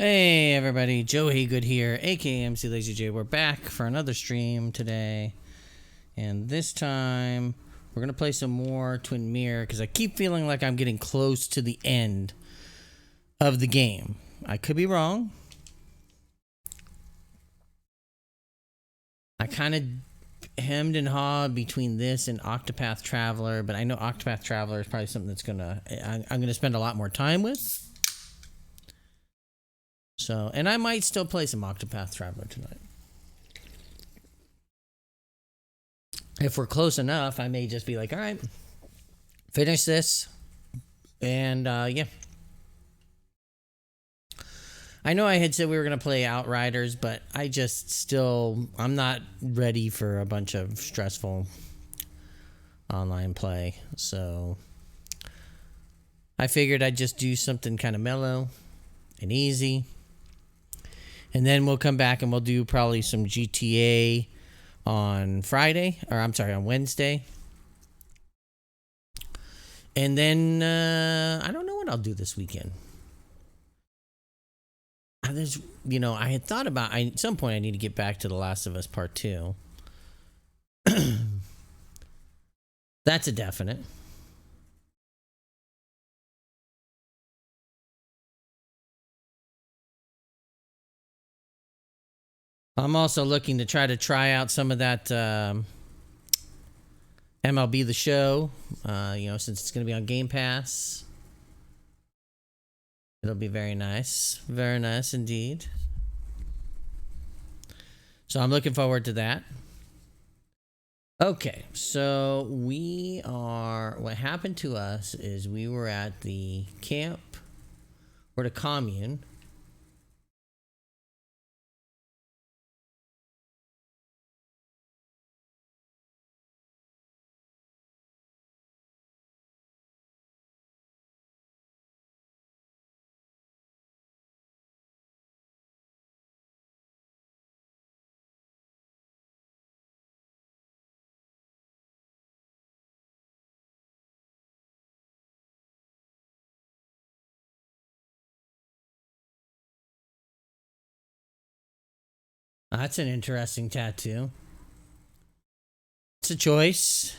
Hey everybody, Joe Haygood here, aka mclazyj. We're back for another stream today, and this time we're gonna play some more Twin Mirror because I keep feeling like I'm getting close to the end of the game. I could be wrong. I kind of hemmed and hawed between this and Octopath Traveler, but I know Octopath Traveler is probably something that's I'm gonna spend a lot more time with. So, and I might still play some Octopath Traveler tonight. If we're close enough, I may just be like, all right, finish this. And yeah. I know I had said we were going to play Outriders, but I'm not ready for a bunch of stressful online play. So I figured I'd just do something kind of mellow and easy. And then we'll come back and we'll do probably some GTA on Wednesday. And then I don't know what I'll do this weekend. I had thought about, at some point I need to get back to The Last of Us Part 2. That's a definite. I'm also looking to try out some of that MLB The Show, since it's going to be on Game Pass. It'll be very nice. Very nice indeed. So I'm looking forward to that. Okay, so what happened to us is we were at the camp or the commune. That's an interesting tattoo. It's a choice.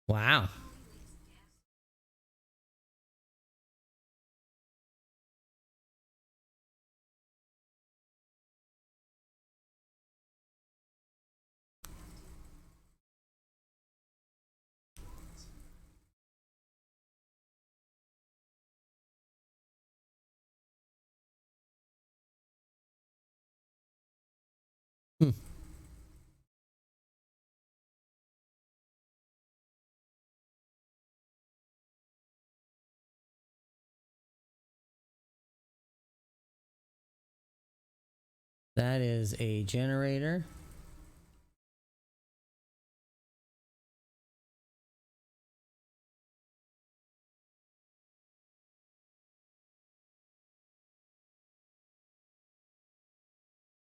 Wow. Hmm. That is a generator.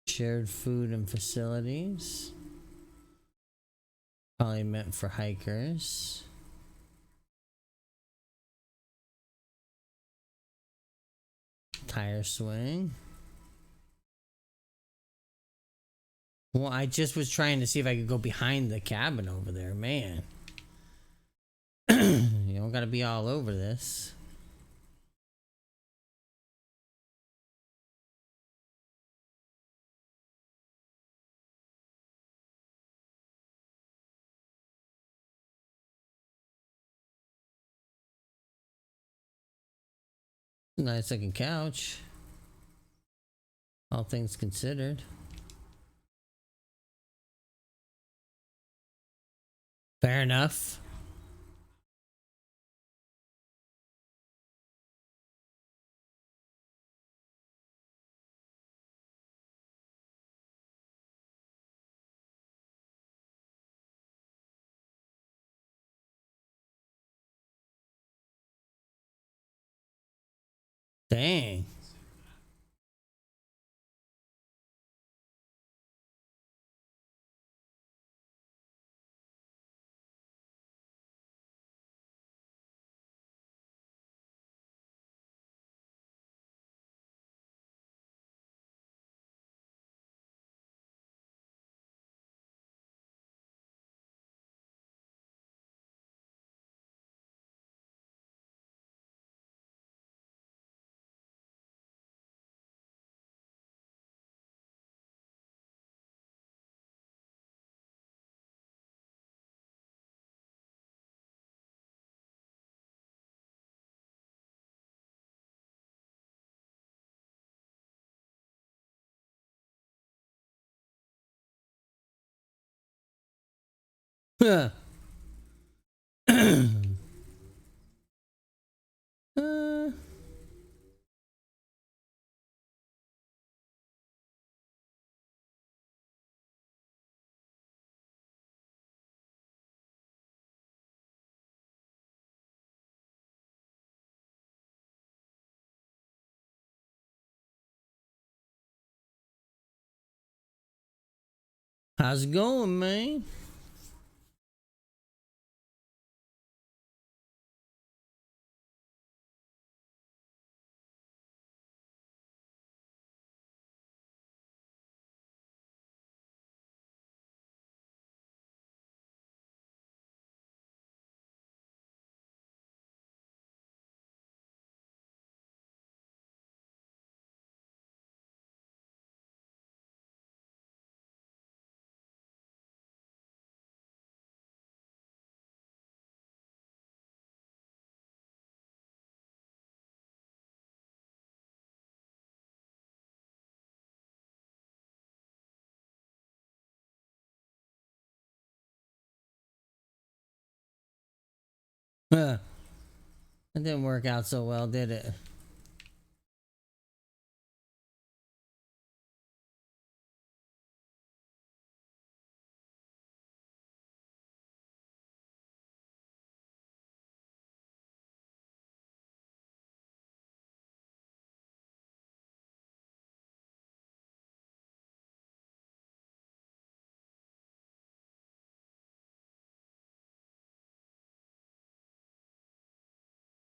Shared food and facilities. Probably meant for hikers. Tire swing. Well, I just was trying to see if I could go behind the cabin over there, man. You don't gotta be all over this. Nice looking couch. All things considered. Fair enough. Dang. Huh. uh, how's it going, man? Huh. That didn't work out so well, did it?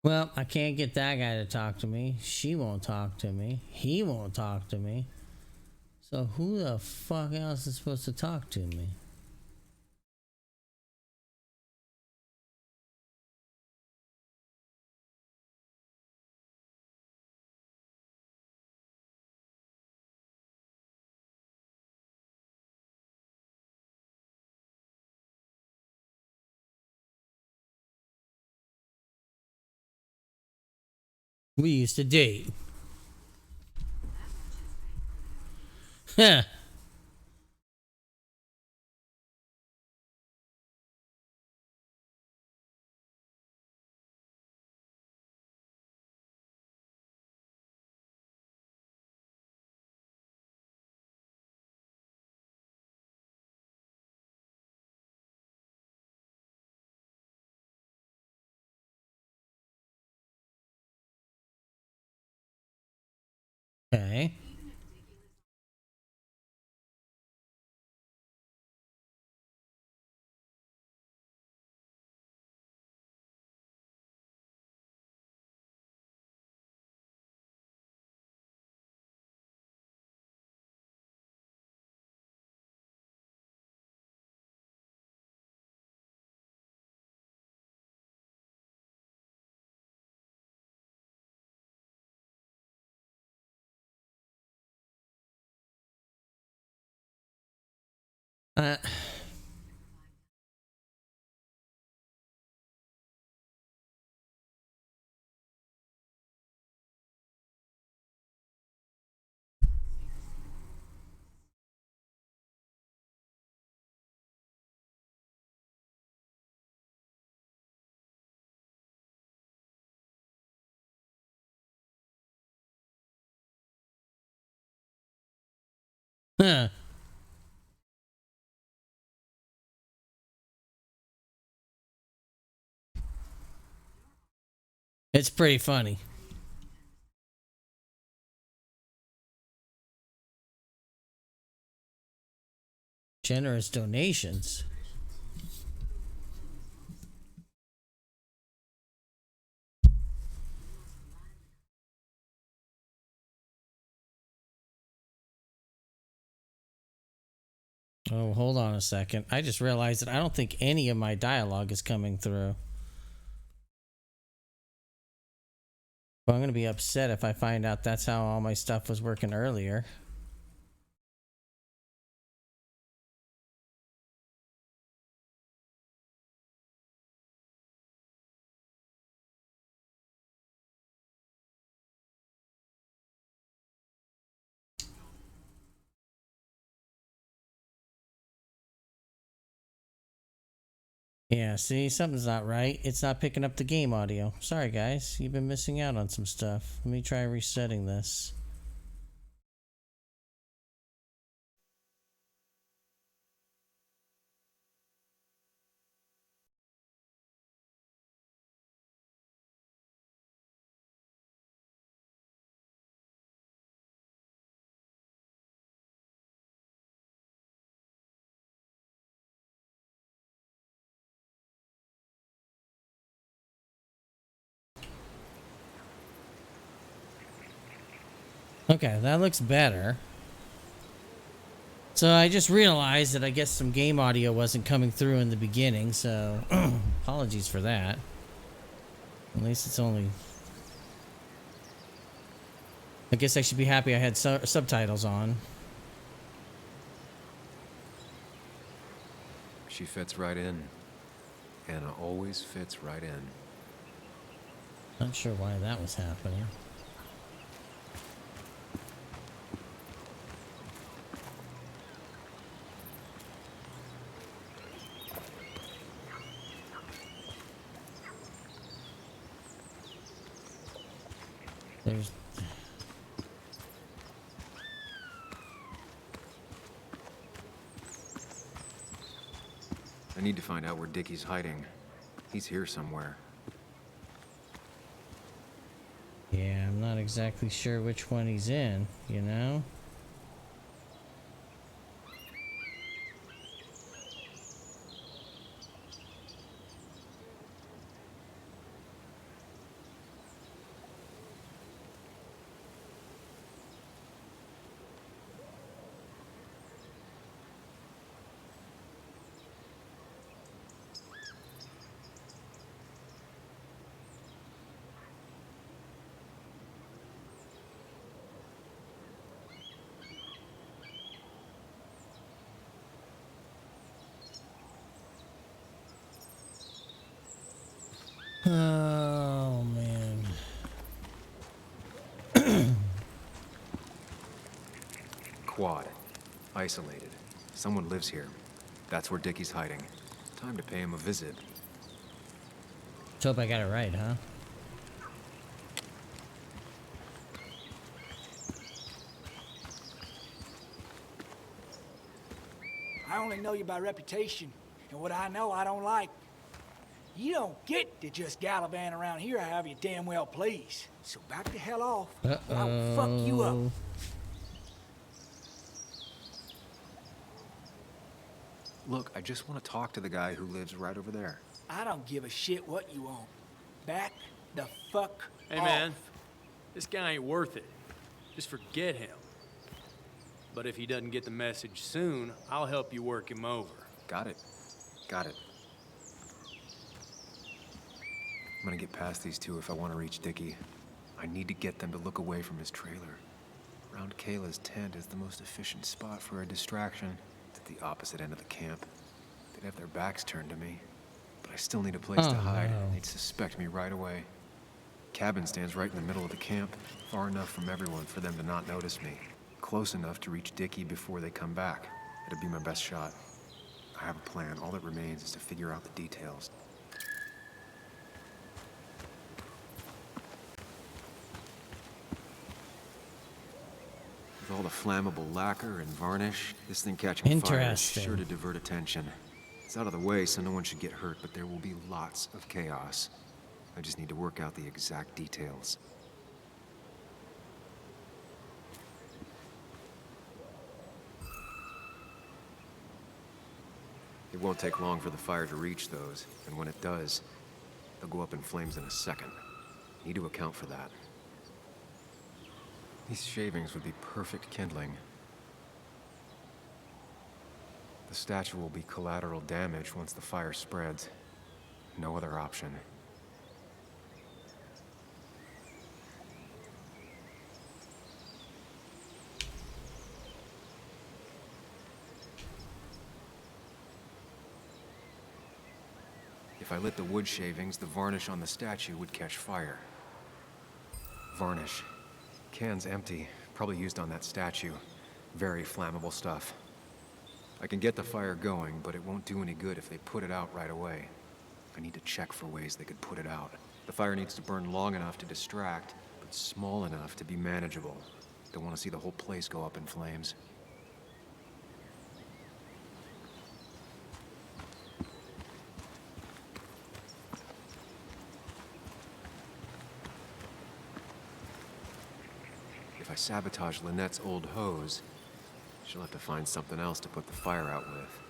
Well, I can't get that guy to talk to me. She won't talk to me. He won't talk to me. So who the fuck else is supposed to talk to me? We used to date. Huh. Okay. Uh, huh. It's pretty funny. Generous donations. Oh, hold on a second. I just realized that I don't think any of my dialogue is coming through. Well, I'm going to be upset if I find out that's how all my stuff was working earlier. Yeah, see, something's not right. It's not picking up the game audio. Sorry, guys. You've been missing out on some stuff. Let me try resetting this. Okay, that looks better. So I just realized that I guess some game audio wasn't coming through in the beginning, so apologies for that. At least it's only... I guess I should be happy I had subtitles on. She fits right in. Anna always fits right in. Not sure why that was happening. There's... I need to find out where Dickie's hiding. He's here somewhere. Yeah, I'm not exactly sure which one he's in, you know? Oh, man. Quad. Isolated. Someone lives here. That's where Dickie's hiding. Time to pay him a visit. Let's hope I got it right, huh? I only know you by reputation, and what I know I don't like. You don't get to just gallivant around here however you damn well please. So back the hell off, or I will fuck you up. Look, I just want to talk to the guy who lives right over there. I don't give a shit what you want. Back the fuck Hey, off. man, this guy ain't worth it. Just forget him. But if he doesn't get the message soon, I'll help you work him over. Got it. Got it. I'm gonna get past these two if I want to reach Dickie. I need to get them to look away from his trailer. Around Kayla's tent is the most efficient spot for a distraction. It's at the opposite end of the camp. They'd have their backs turned to me. But I still need a place to hide. No. They'd suspect me right away. Cabin stands right in the middle of the camp, far enough from everyone for them to not notice me. Close enough to reach Dickie before they come back. It'd be my best shot. I have a plan. All that remains is to figure out the details. With all the flammable lacquer and varnish, this thing catching fire is Interesting. sure to divert attention. It's out of the way, so no one should get hurt, but there will be lots of chaos. I just need to work out the exact details. It won't take long for the fire to reach those, and when it does, they'll go up in flames in a second. Need to account for that. These shavings would be perfect kindling. The statue will be collateral damage once the fire spreads. No other option. If I lit the wood shavings, the varnish on the statue would catch fire. Varnish. Can's empty. Probably used on that statue. Very flammable stuff. I can get the fire going, but it won't do any good if they put it out right away. I need to check for ways they could put it out. The fire needs to burn long enough to distract, but small enough to be manageable. Don't want to see the whole place go up in flames. If I sabotage Lynette's old hose, she'll have to find something else to put the fire out with.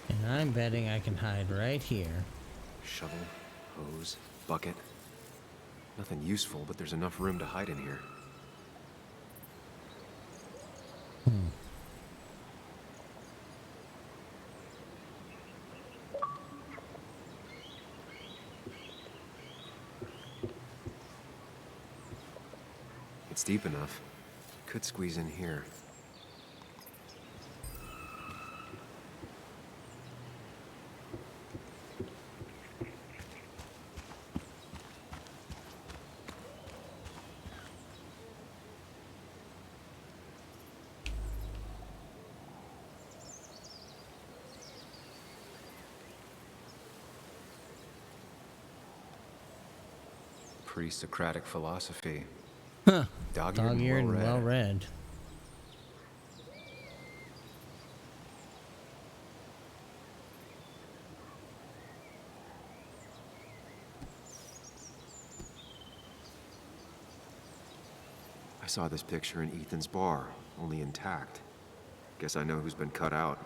And I'm betting I can hide right here. Shovel, hose, bucket. Nothing useful, but there's enough room to hide in here. It's deep enough. Could squeeze in here. Pre-Socratic philosophy. Huh. Dog-eared and Dog-eared and well-read. well-read. I saw this picture in Ethan's bar, only intact. Guess I know who's been cut out.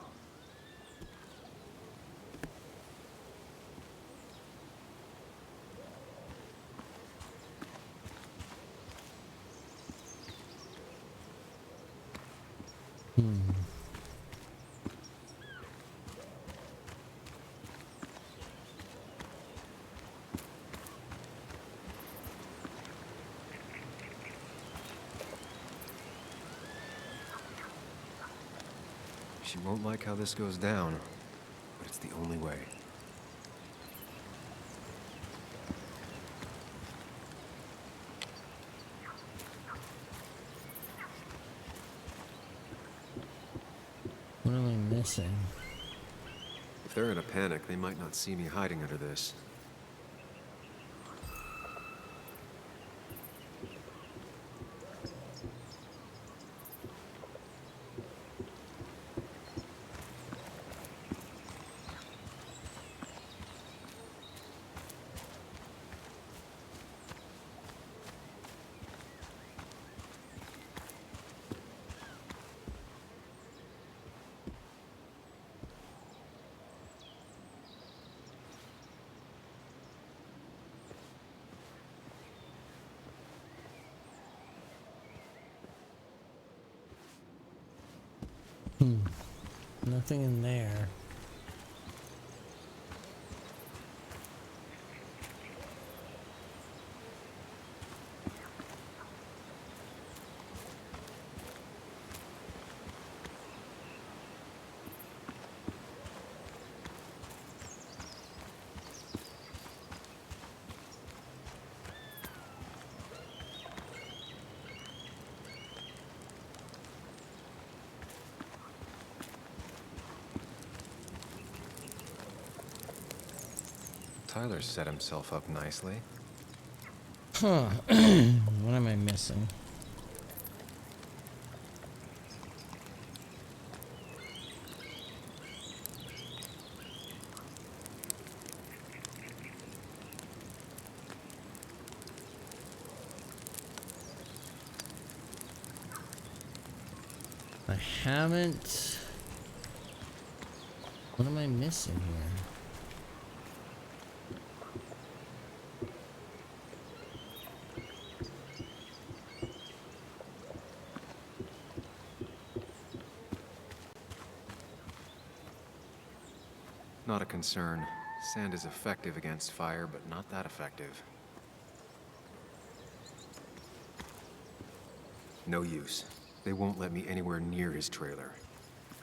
She won't like how this goes down, but it's the only way. What am I missing? If they're in a panic, they might not see me hiding under this. Nothing in there. Tyler set himself up nicely. Huh. What am I missing? I haven't... What am I missing here? Not a concern. Sand is effective against fire, but not that effective. No use. They won't let me anywhere near his trailer.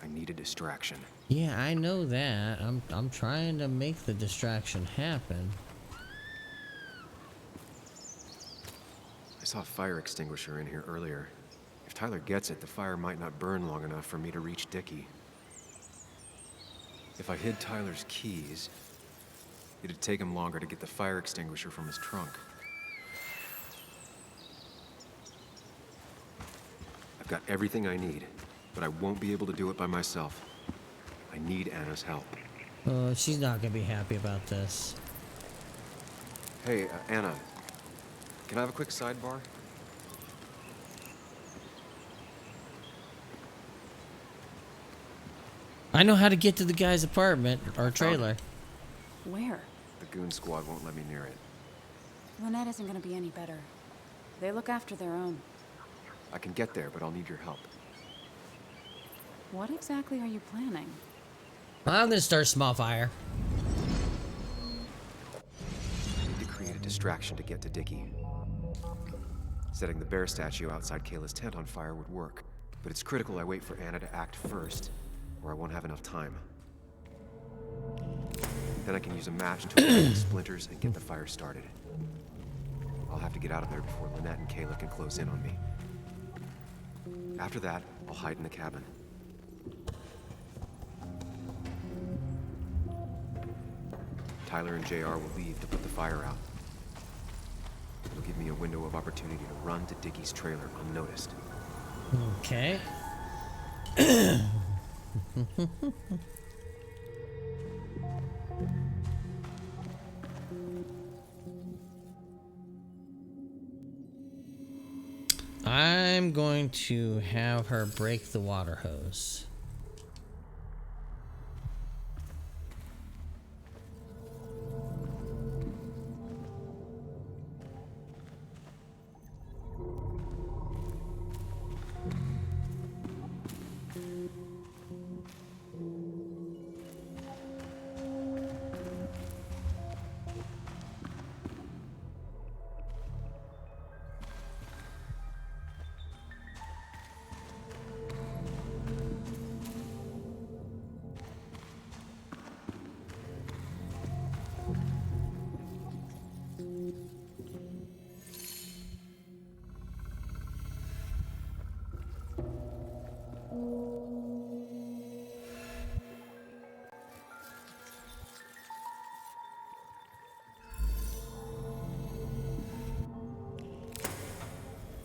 I need a distraction. Yeah, I know that. I'm trying to make the distraction happen. I saw a fire extinguisher in here earlier. If Tyler gets it, the fire might not burn long enough for me to reach Dickie. If I hid Tyler's keys, it'd take him longer to get the fire extinguisher from his trunk. I've got everything I need, but I won't be able to do it by myself. I need Anna's help. Oh, she's not gonna be happy about this. Hey, Anna, can I have a quick sidebar? I know how to get to the guy's apartment or trailer. Where? The goon squad won't let me near it. Lynette isn't gonna be any better. They look after their own. I can get there, but I'll need your help. What exactly are you planning? I'm gonna start a small fire. I need to create a distraction to get to Dickie. Setting the bear statue outside Kayla's tent on fire would work, but it's critical I wait for Anna to act first, or I won't have enough time. Then I can use a match to ignite the splinters and get the fire started. I'll have to get out of there before Lynette and Kayla can close in on me. After that, I'll hide in the cabin. Tyler and JR will leave to put the fire out. It'll give me a window of opportunity to run to Dickie's trailer unnoticed. Okay. I'm going to have her break the water hose.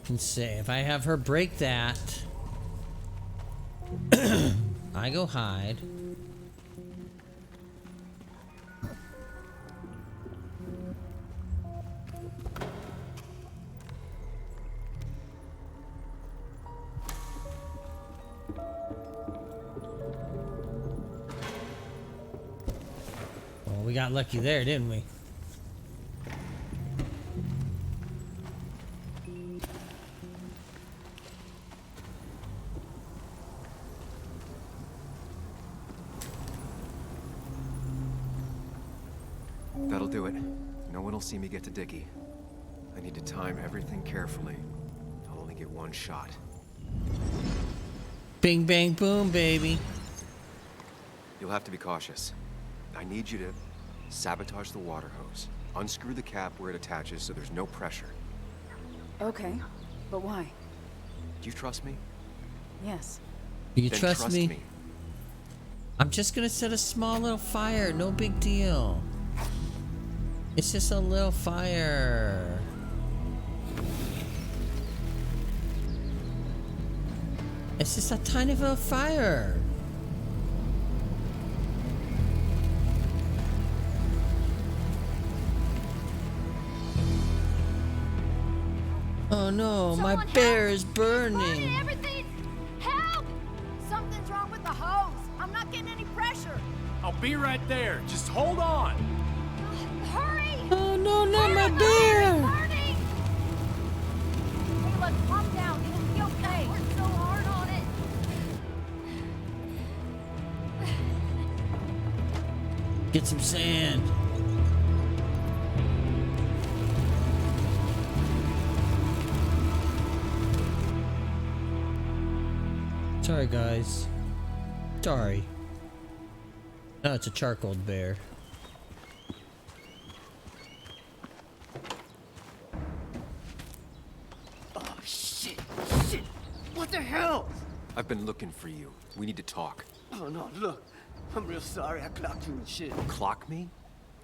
Let's see, if I have her break that, I go hide. Well, we got lucky there, didn't we? That'll do it. No one will see me get to Dickie. I need to time everything carefully. I'll only get one shot. Bing, bang, boom, baby. You'll have to be cautious. I need you to sabotage the water hose. Unscrew the cap where it attaches so there's no pressure. Okay, but why? Do you trust me? Yes. Do you Then trust me? me? I'm just gonna set a small little fire, no big deal. It's just a little fire. It's just a tiny little fire. Oh no, my bear is burning. Everything! Help! not getting any pressure. I'll be right there. Just hold on. Hurry! Oh no, not my It's bear! burning! Hey, look, calm down. It'll be okay. I worked so hard on it. Get some sand. Sorry, guys. Sorry. No, it's a charcoal bear. Oh, shit. Shit. What the hell? I've been looking for you. We need to talk. Oh, no, look. I'm real sorry I clocked you and shit. Clock me?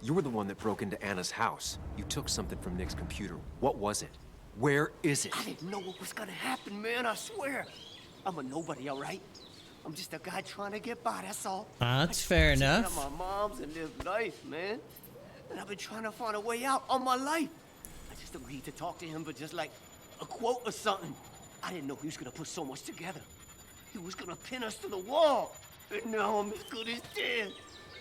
You were the one that broke into Anna's house. You took something from Nick's computer. What was it? Where is it? I didn't know what was gonna happen, man, I swear. I'm a nobody, all right? I'm just a guy trying to get by, that's all. That's fair Check out enough. my mom's and live life, man. And I've been trying to find a way out all my life. I just agreed to talk to him for just like a quote or something. I didn't know he was gonna put so much together. He was gonna pin us to the wall. And now I'm as good as dead.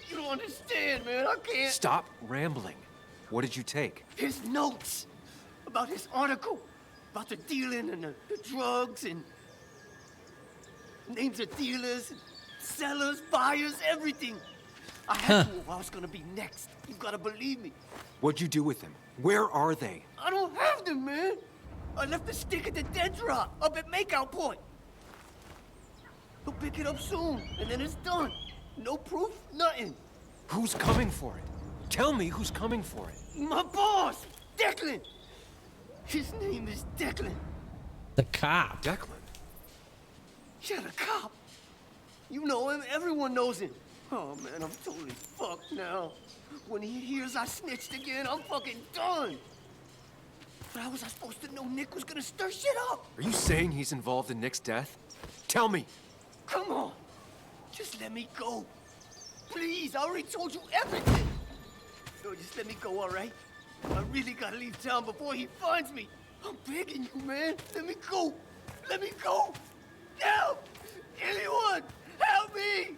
You don't understand, man. I can't. Stop rambling. What did you take? His notes about his article, about the dealing and the drugs and names of dealers, and sellers, buyers, everything. I had to, or I was gonna be next. You gotta believe me. What'd you do with them? Where are they? I don't have them, man. I left the stick at the dead drop up at Makeout Point. He'll pick it up soon, and then it's done. No proof, nothing. Who's coming for it? Tell me who's coming for it. My boss, Declan. His name is Declan. The cop. Declan. Yeah, the cop. You know him, everyone knows him. Oh man, I'm totally fucked now. When he hears I snitched again, I'm fucking done. But how was I supposed to know Nick was gonna stir shit up? Are you saying he's involved in Nick's death? Tell me. Come on. Just let me go. Please, I already told you everything. No, just let me go, all right? I really gotta leave town before he finds me. I'm begging you, man. Let me go. Let me go. Help! Anyone! Help me!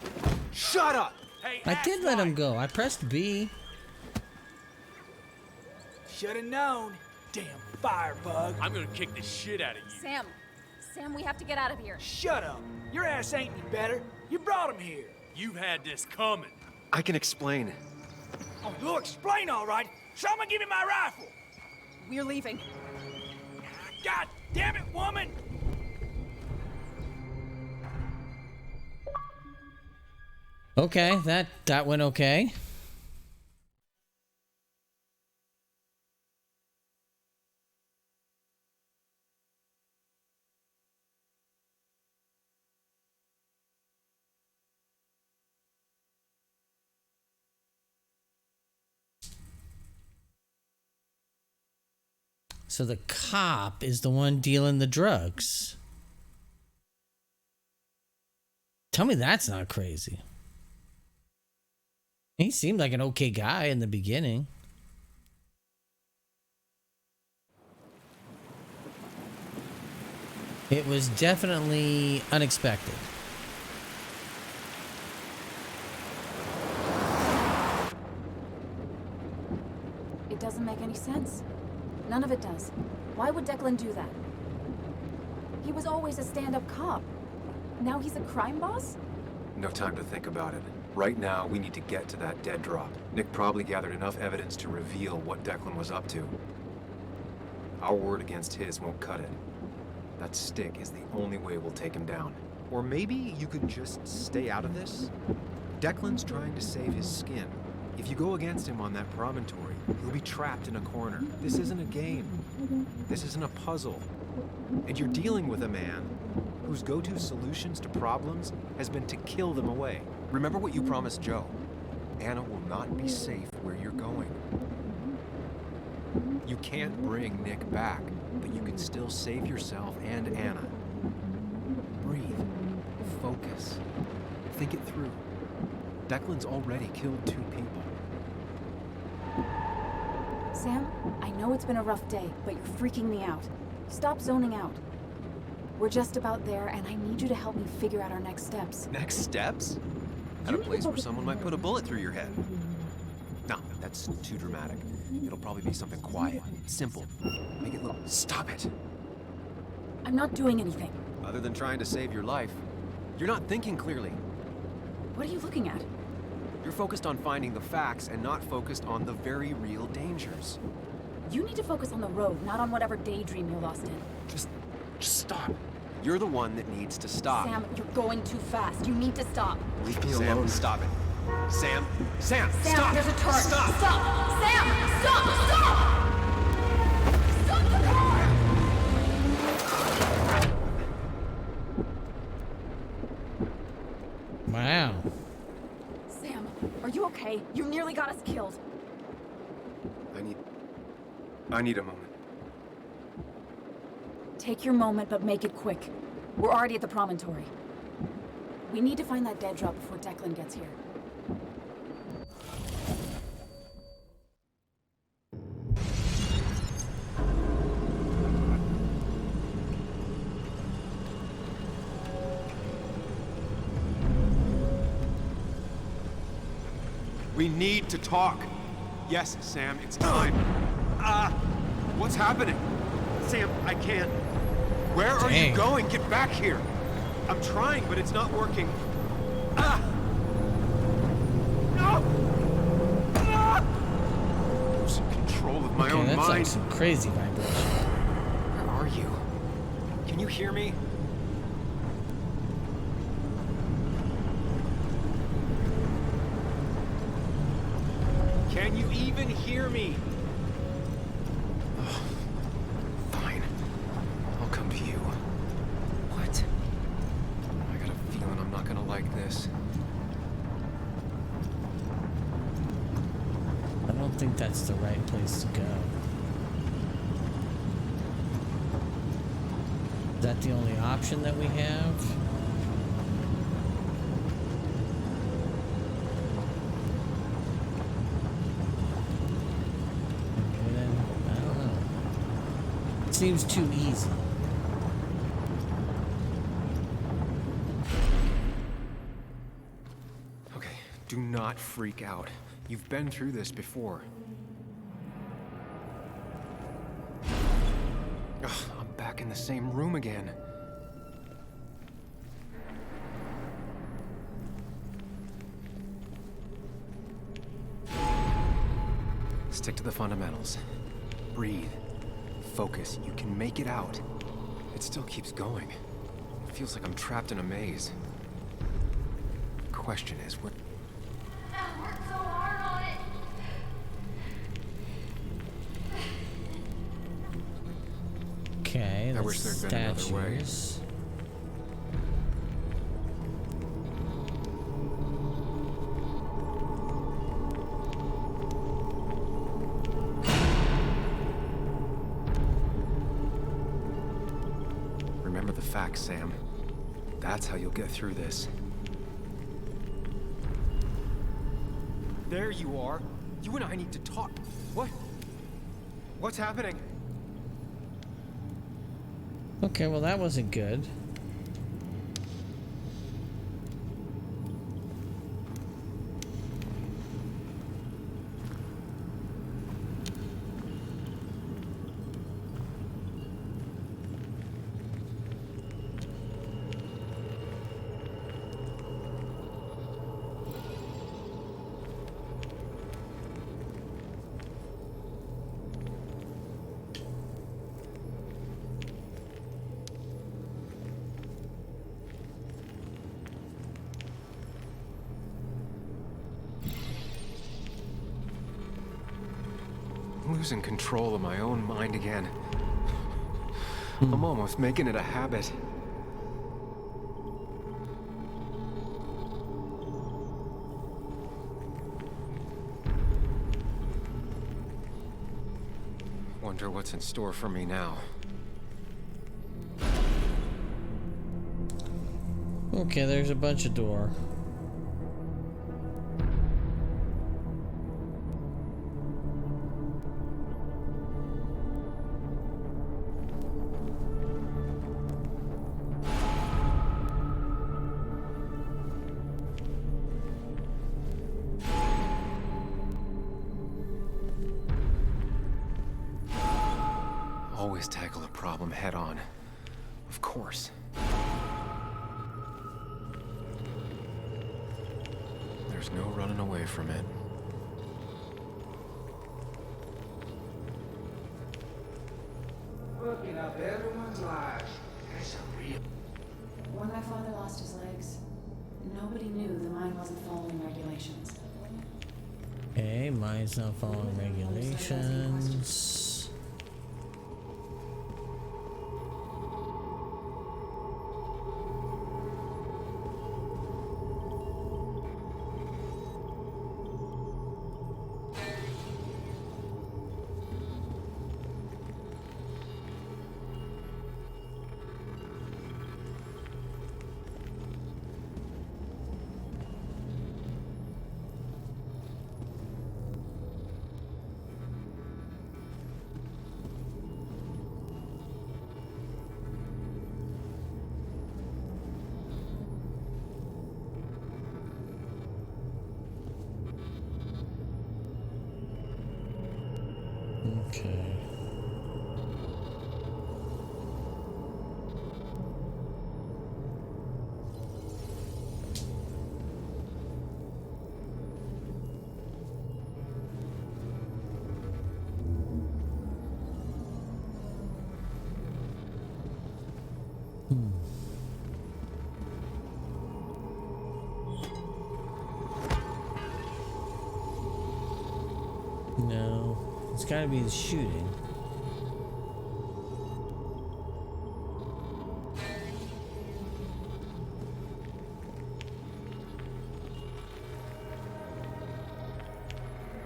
Shut up! Hey, I did let him go. I pressed B. Should have known. Damn firebug. I'm gonna kick the shit out of you. Sam, we have to get out of here. Shut up. Your ass ain't any better. You brought him here. You've had this coming. I can explain. Oh, you'll explain all right. Someone give me my rifle. We're leaving. God damn it, woman! Okay, that went okay. So the cop is the one dealing the drugs. Tell me that's not crazy. He seemed like an okay guy in the beginning. It was definitely unexpected. It doesn't make any sense. None of it does. Why would Declan do that? He was always a stand-up cop. Now he's a crime boss? No time to think about it. Right now, we need to get to that dead drop. Nick probably gathered enough evidence to reveal what Declan was up to. Our word against his won't cut it. That stick is the only way we'll take him down. Or maybe you could just stay out of this? Declan's trying to save his skin. If you go against him on that promontory, he'll be trapped in a corner. This isn't a game. This isn't a puzzle. And you're dealing with a man whose go-to solutions to problems has been to kill them away. Remember what you promised Joe. Anna will not be safe where you're going. You can't bring Nick back, but you can still save yourself and Anna. Breathe. Focus. Think it through. Declan's already killed 2 people. Sam, I know it's been a rough day, but you're freaking me out. Stop zoning out. We're just about there, and I need you to help me figure out our next steps. Next steps? At a place where someone might put a bullet through your head. No, that's too dramatic. It'll probably be something quiet, simple. Make it look... Stop it! I'm not doing anything. Other than trying to save your life, you're not thinking clearly. What are you looking at? You're focused on finding the facts and not focused on the very real dangers. You need to focus on the road, not on whatever daydream you're lost in. Just stop. You're the one that needs to stop. Sam, you're going too fast. You need to stop. Leave me alone. Stop it. Sam, Sam, stop! there's a turn. Stop! Stop! Sam, stop! Stop! Stop the car! Wow. Sam, are you okay? You nearly got us killed. I need a moment. Take your moment, but make it quick. We're already at the promontory. We need to find that dead drop before Declan gets here. We need to talk. Yes, Sam, it's time. What's happening? Sam, I can't. Where are Dang. you going? Get back here. I'm trying, but it's not working. No! Losing control of my Okay, own that's like mind. some crazy vibration. Where are you? Can you hear me? Can you even hear me? Fine. I'll come to you. What? I got a feeling I'm not gonna like this. I don't think that's the right place to go. Is that the only option that we have? Okay, then, I don't know. It seems too easy. Okay, do not freak out. You've been through this before. Ugh, I'm back in the same room again. Stick to the fundamentals. Breathe. Focus. You can make it out. It still keeps going. It feels like I'm trapped in a maze. The question is, what... I worked so hard on it. Okay, I that's wish there'd been another way. statues. Remember the facts, Sam. That's how you'll get through this. There you are. You and I need to talk. What? What's happening? Okay, well that wasn't good. I'm losing control of my own mind again. I'm almost making it a habit. Wonder what's in store for me now. Okay, there's a bunch of door. always tackle a problem head on. Of course. There's no running away from it. Fucking up everyone's lives. That's a real... When my father lost his legs, nobody knew the mine wasn't following regulations. Okay, mine's not following regulations. Okay. No, it's gotta be the shooting.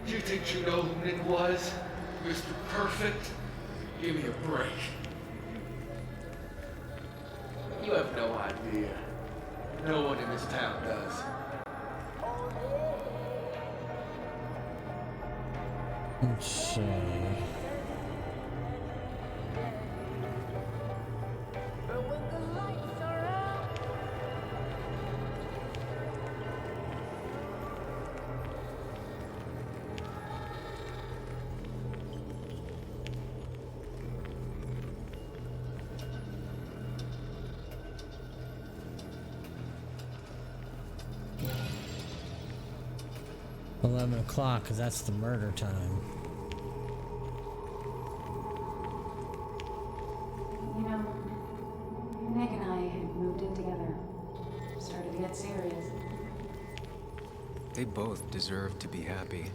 You think you know who Nick was? Mr. Perfect? Give me a break. You have no idea. No one in this town does. Let's see. $11 because that's the murder time. You know, Nick and I had moved in together. Started to get serious. They both deserve to be happy.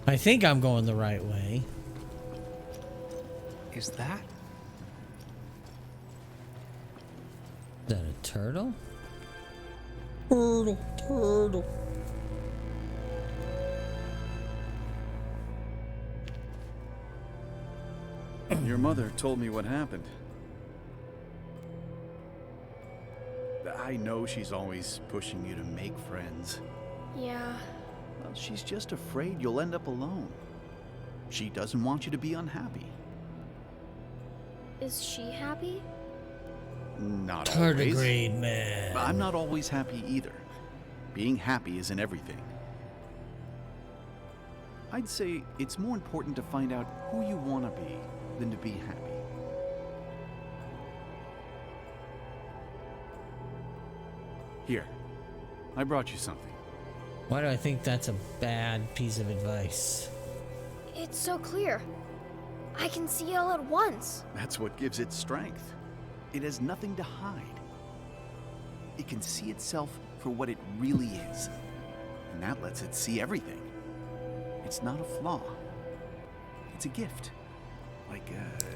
I think I'm going the right way. Is that? Is that a turtle? Turtle, turtle. Your mother told me what happened. I know she's always pushing you to make friends. Yeah. Well, she's just afraid you'll end up alone. She doesn't want you to be unhappy. Is she happy? Not always. Tardigrade man. I'm not always happy either. Being happy isn't everything. I'd say it's more important to find out who you want to be than to be happy. Here, I brought you something. Why do I think that's a bad piece of advice? It's so clear. I can see it all at once. That's what gives it strength. It has nothing to hide. It can see itself for what it really is. And that lets it see everything. It's not a flaw. It's a gift. Like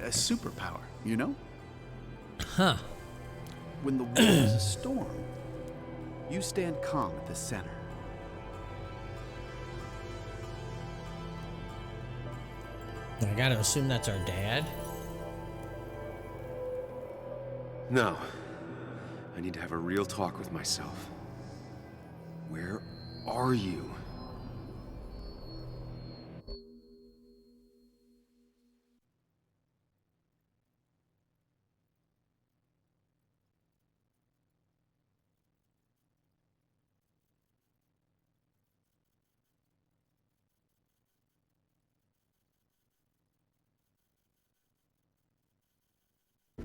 a superpower, you know? Huh. When the world is a storm, you stand calm at the center. I gotta assume that's our dad. No. I need to have a real talk with myself. Where are you?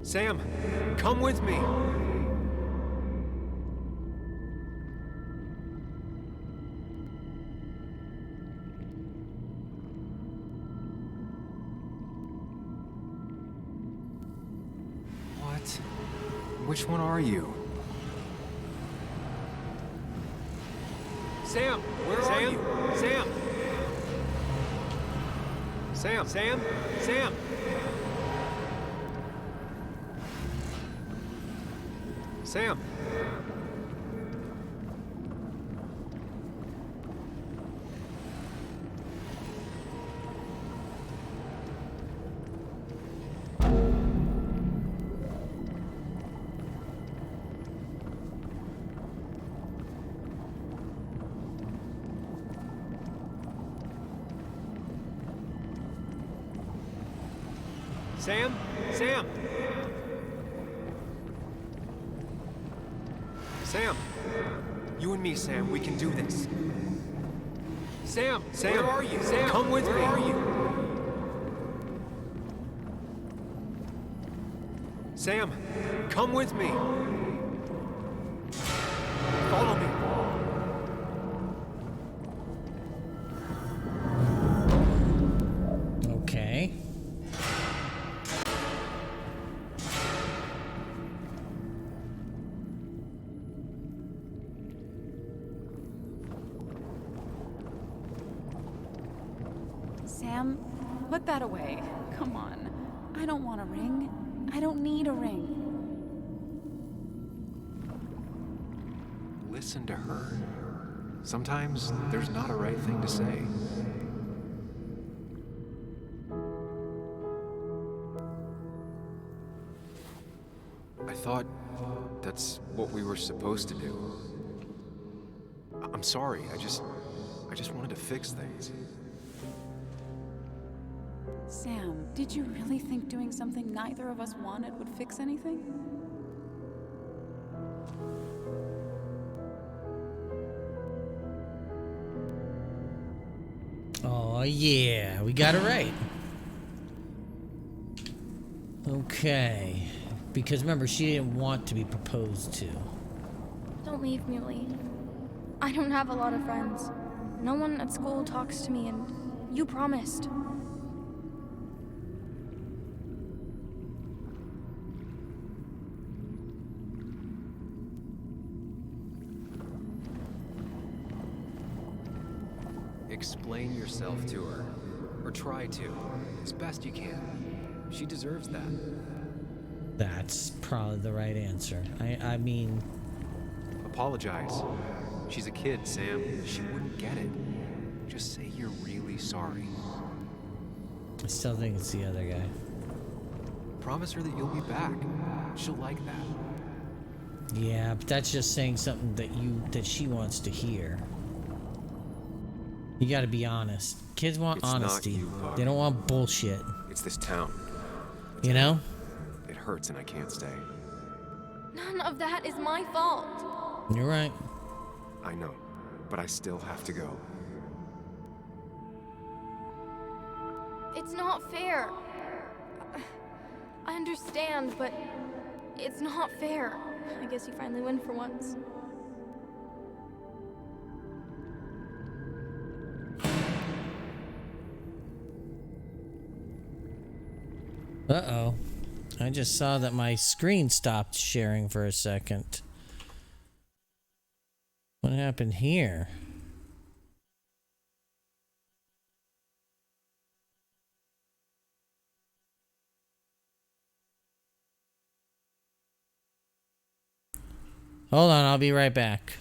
Sam, come with me. What? Which one are you? Sam, where are you? Sam! Sam! Sam! Sam! Sam! Sam? Sam! Sam! You and me, Sam, we can do this. Sam! Sam! Where are you? Sam! Come with me! Where are you? Sam! Come with me! Follow me! Okay. Sam, put that away. Come on. I don't want a ring. I don't need a ring. Listen to her. Sometimes there's not a right thing to say. I thought that's what we were supposed to do. I'm sorry, I just wanted to fix things. Sam, did you really think doing something neither of us wanted would fix anything? Oh, yeah. We got it right. Okay. Because remember, she didn't want to be proposed to. Don't leave, Muley. I don't have a lot of friends. No one at school talks to me, and you promised. Explain yourself to her. Or try to. As best you can. She deserves that. That's probably the right answer. I mean... Apologize. She's a kid, Sam. She wouldn't get it. Just say you're really sorry. I still think it's the other guy. Promise her that you'll be back. She'll like that. Yeah, but that's just saying something that she wants to hear. You gotta be honest. Kids want It's not honesty. you, Buck. They don't want bullshit. It's this town. You know? It hurts and I can't stay. None of that is my fault. You're right. I know, but I still have to go. It's not fair. I understand, but it's not fair. I guess you finally win for once. Uh-oh. I just saw that my screen stopped sharing for a second. What happened here? Hold on, I'll be right back.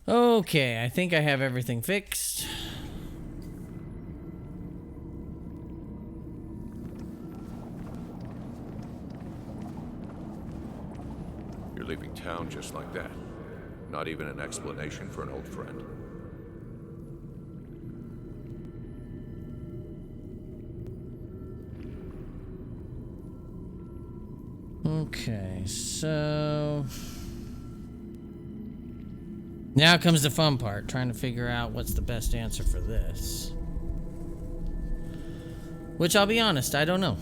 Okay, I think I have everything fixed. You're leaving town just like that. Not even an explanation for an old friend. Okay, so now comes the fun part, trying to figure out what's the best answer for this. Which, I'll be honest, I don't know.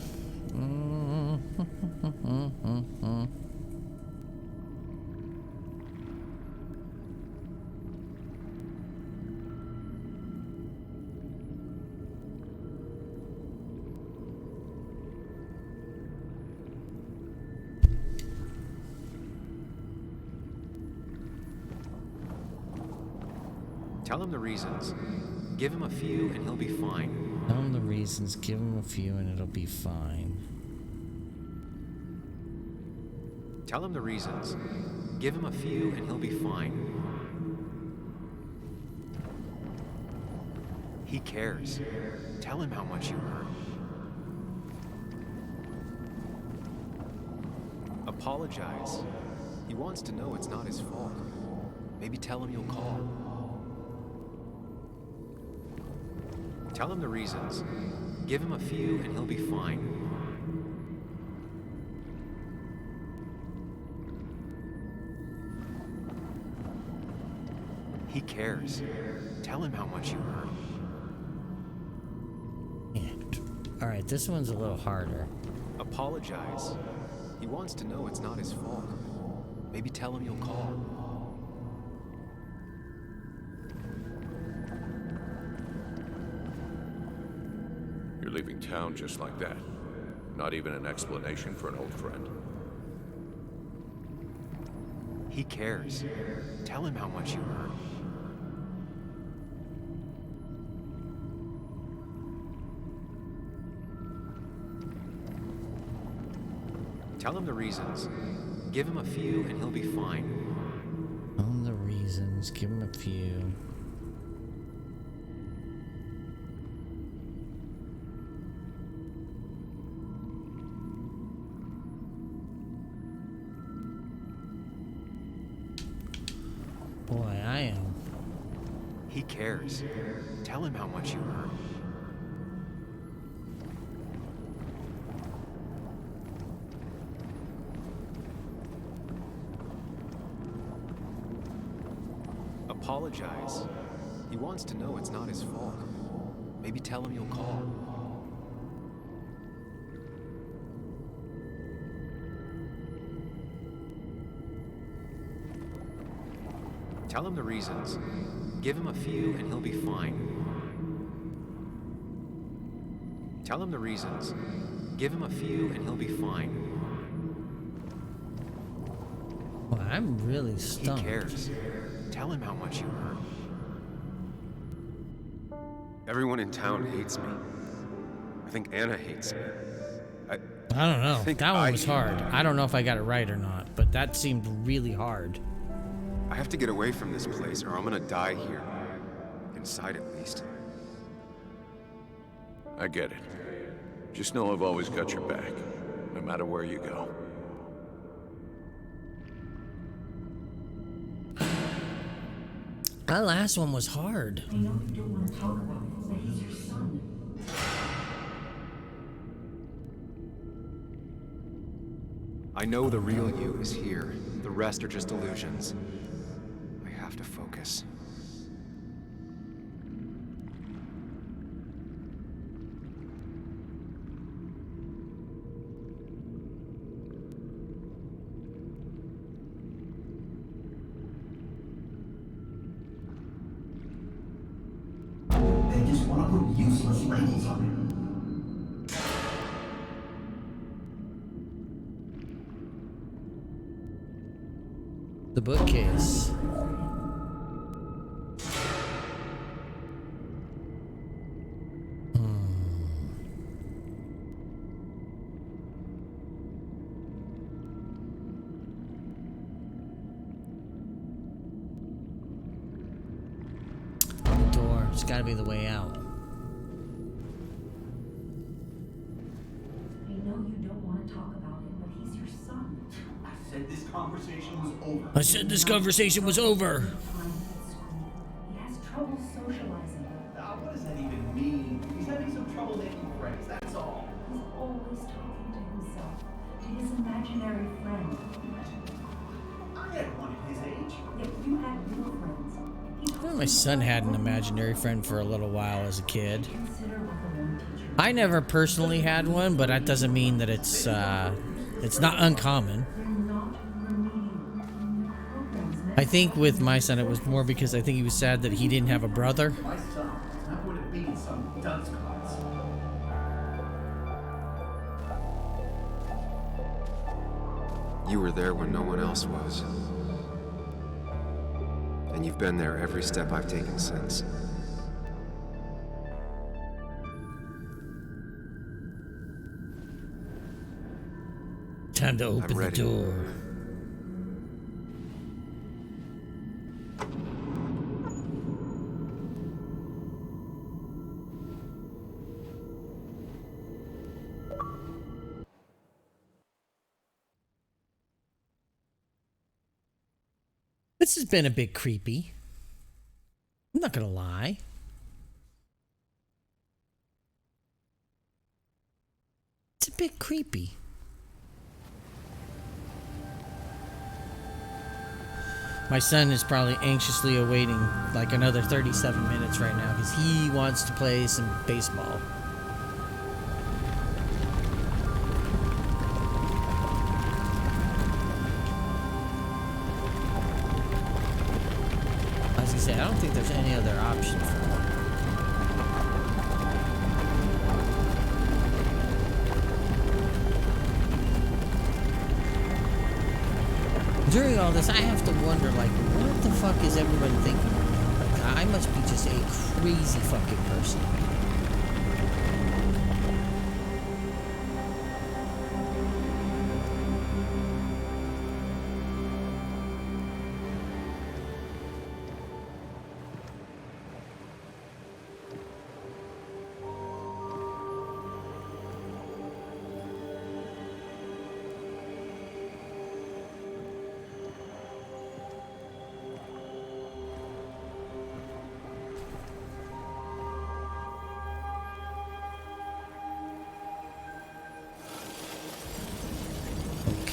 Tell him the reasons. Give him a few and he'll be fine. Tell him the reasons, give him a few, and it'll be fine. Tell him the reasons. Give him a few and he'll be fine. He cares. Tell him how much you hurt. Apologize. He wants to know it's not his fault. Maybe tell him you'll call. Tell him the reasons. Give him a few and he'll be fine. He cares. Tell him how much you hurt. Alright, this one's a little harder. Apologize. He wants to know it's not his fault. Maybe tell him you'll call. You're leaving town just like that. Not even an explanation for an old friend. He cares. Tell him how much you hurt. Tell him the reasons. Give him a few and he'll be fine. Tell him the reasons, give him a few. Boy, I am. He cares. Tell him how much you hurt. Apologize. He wants to know it's not his fault. Maybe tell him you'll call. Tell him the reasons. Give him a few and he'll be fine. Tell him the reasons. Give him a few and he'll be fine. Well, I'm really stumped. He cares. Tell him how much you hurt. Everyone in town hates me. I think Anna hates me. I don't know. That one was hate hard. me. I don't know if I got it right or not, but that seemed really hard. I have to get away from this place or I'm gonna die here. Inside at least. I get it. Just know I've always got your back, no matter where you go. That last one was hard. I know you don't want to talk about it, but he's your son. I know the real you is here. The rest are just illusions. I have to focus. They just want to put useless labels on him. The bookcase. It's gotta be the way out. I know you don't want to talk about him, but he's your son. I said this conversation was over. I said this conversation was over. He has trouble socializing. What does that even mean? He's having some trouble making friends, that's all. He's always talking to himself, to his imaginary friend. I had one at his age. Yet you had real friends. My son had an imaginary friend for a little while as a kid. I never personally had one, but that doesn't mean that it's not uncommon. I think with my son it was more because I think he was sad that he didn't have a brother. My son is not going to be some dunce class. You were there when no one else was. And you've been there every step I've taken since. Time to open the door. This has been a bit creepy. I'm not gonna lie. It's a bit creepy. My son is probably anxiously awaiting like another 37 minutes right now because he wants to play some baseball. As I said, I don't think there's any other option for him. During all this, I have to wonder, like, what the fuck is everyone thinking? Like, I must be just a crazy fucking person.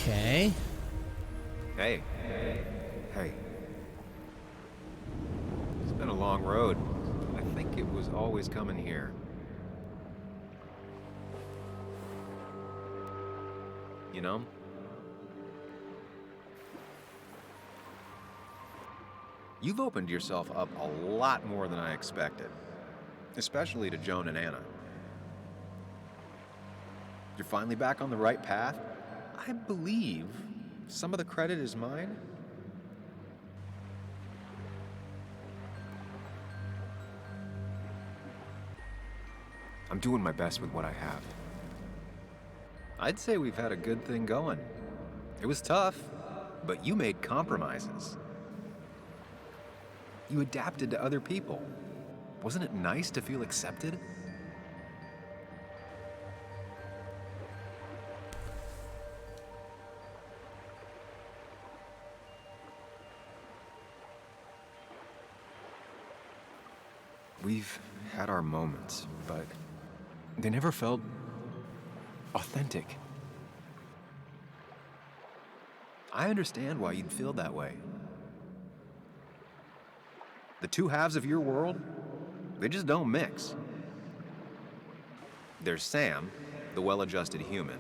Okay. Hey. Hey. It's been a long road. I think it was always coming here. You know? You've opened yourself up a lot more than I expected. Especially to Joan and Anna. You're finally back on the right path? I believe some of the credit is mine. I'm doing my best with what I have. I'd say we've had a good thing going. It was tough, but you made compromises. You adapted to other people. Wasn't it nice to feel accepted? We've had our moments, but they never felt authentic. I understand why you'd feel that way. The two halves of your world, they just don't mix. There's Sam, the well-adjusted human,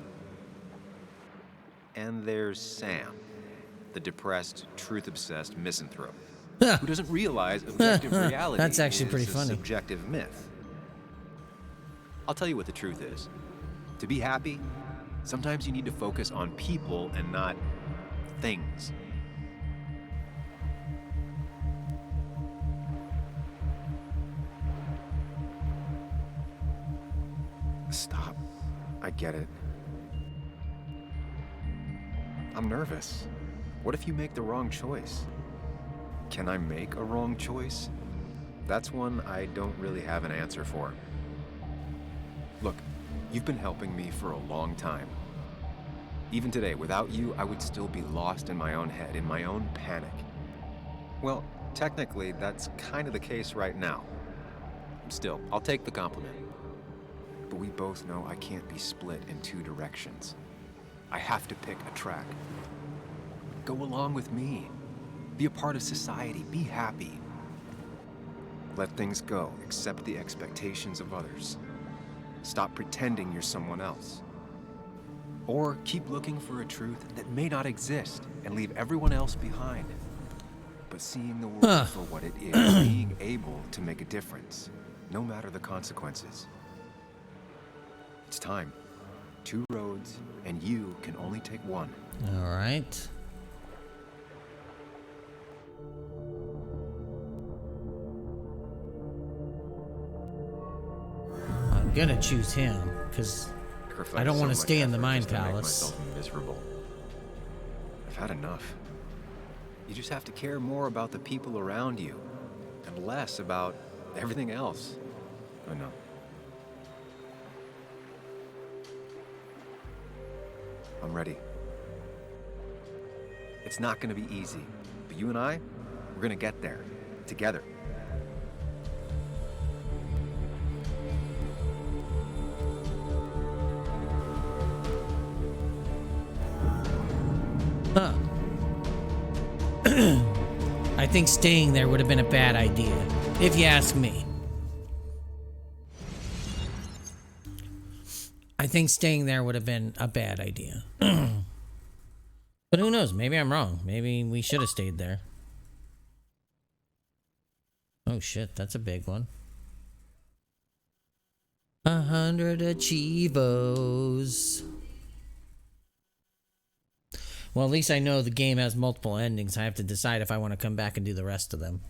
and there's Sam, the depressed, truth-obsessed misanthrope. Who doesn't realize objective reality That's actually pretty is funny. a subjective myth. I'll tell you what the truth is. To be happy, sometimes you need to focus on people and not things. Stop. I get it. I'm nervous. What if you make the wrong choice? Can I make a wrong choice? that's one I don't really have an answer for. Look, you've been helping me for a long time. Even today, without you, I would still be lost in my own head, in my own panic. Well, technically, that's kind of the case right now. Still, I'll take the compliment. But we both know I can't be split in two directions. I have to pick a track. Go along with me. Be a part of society. Be happy. Let things go. Accept the expectations of others. Stop pretending you're someone else. Or keep looking for a truth that may not exist and leave everyone else behind. But seeing the world for what it is, being able to make a difference, no matter the consequences. It's time. 2 roads, and you can only take one. All right. I'm gonna choose him because I don't want to stay in the Mind Palace. Miserable. I've had enough. You just have to care more about the people around you and less about everything else. I know. I'm ready. It's not gonna be easy, but you and I, we're gonna get there together. Huh. I think staying there would have been a bad idea, if you ask me. I think staying there would have been a bad idea. But who knows? Maybe I'm wrong. Maybe we should have stayed there. Oh shit, that's a big one. 100 achievos. Well, at least I know the game has multiple endings. I have to decide if I want to come back and do the rest of them.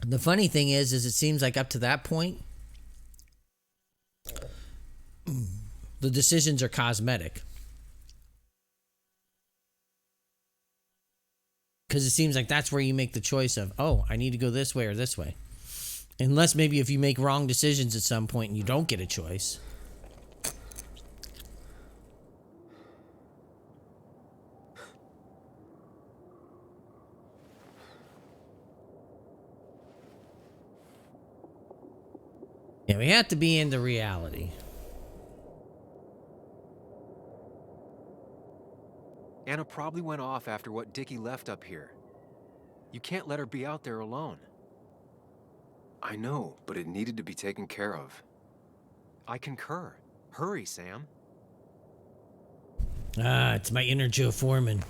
The funny thing is it seems like up to that point, the decisions are cosmetic. Because it seems like that's where you make the choice of, oh, I need to go this way or this way. Unless maybe if you make wrong decisions at some point and you don't get a choice. Yeah, we have to be into reality. Anna probably went off after what Dickie left up here. You can't let her be out there alone. I know, but it needed to be taken care of. I concur. Hurry, Sam. Ah, it's my inner Joe Foreman.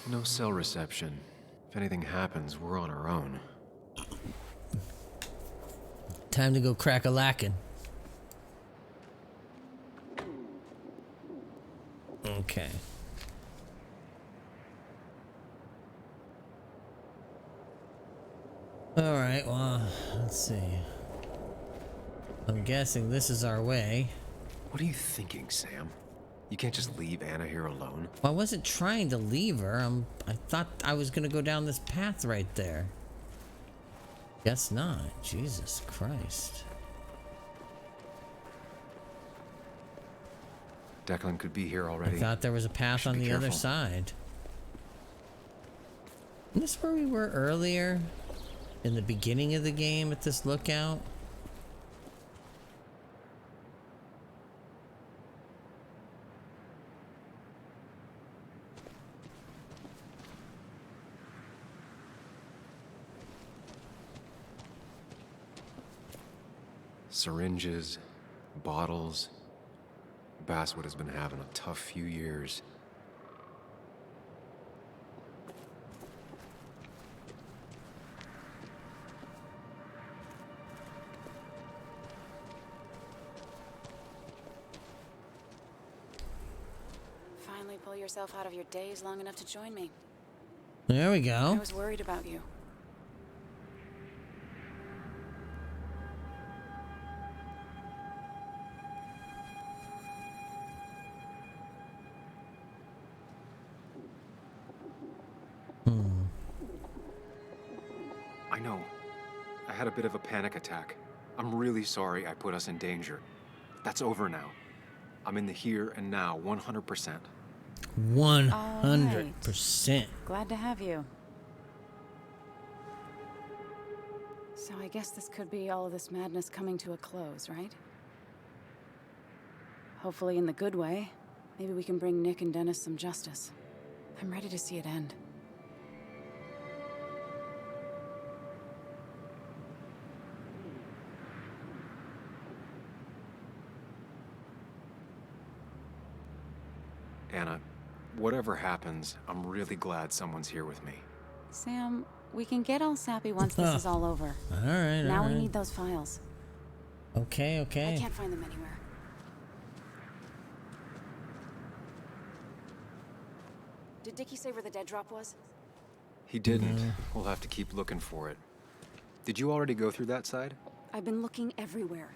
No cell reception. If anything happens, we're on our own. Time to go crack-a-lackin'. Okay. Alright, well, let's see. I'm guessing this is our way. What are you thinking, Sam? You can't just leave Anna here alone. Well, I wasn't trying to leave her. I thought I was gonna go down this path right there. Guess not. Jesus Christ. Declan could be here already. I thought there was a path on the other side. Isn't this where we were earlier? In the beginning of the game at this lookout? Syringes, bottles. Basswood has been having a tough few years. Finally pull yourself out of your daze long enough to join me. There we go. I was worried about you. I know. I had a bit of a panic attack. I'm really sorry I put us in danger. That's over now. I'm in the here and now, 100%. 100%. Glad to have you. So I guess this could be all of this madness coming to a close, right? Hopefully in the good way. Maybe we can bring Nick and Dennis some justice. I'm ready to see it end. Anna, whatever happens, I'm really glad someone's here with me. Sam, we can get all sappy once this is all over. All right, now all we right. need those files. Okay, okay. I can't find them anywhere. Did Dickie say where the dead drop was? He didn't. We'll have to keep looking for it. Did you already go through that side? I've been looking everywhere.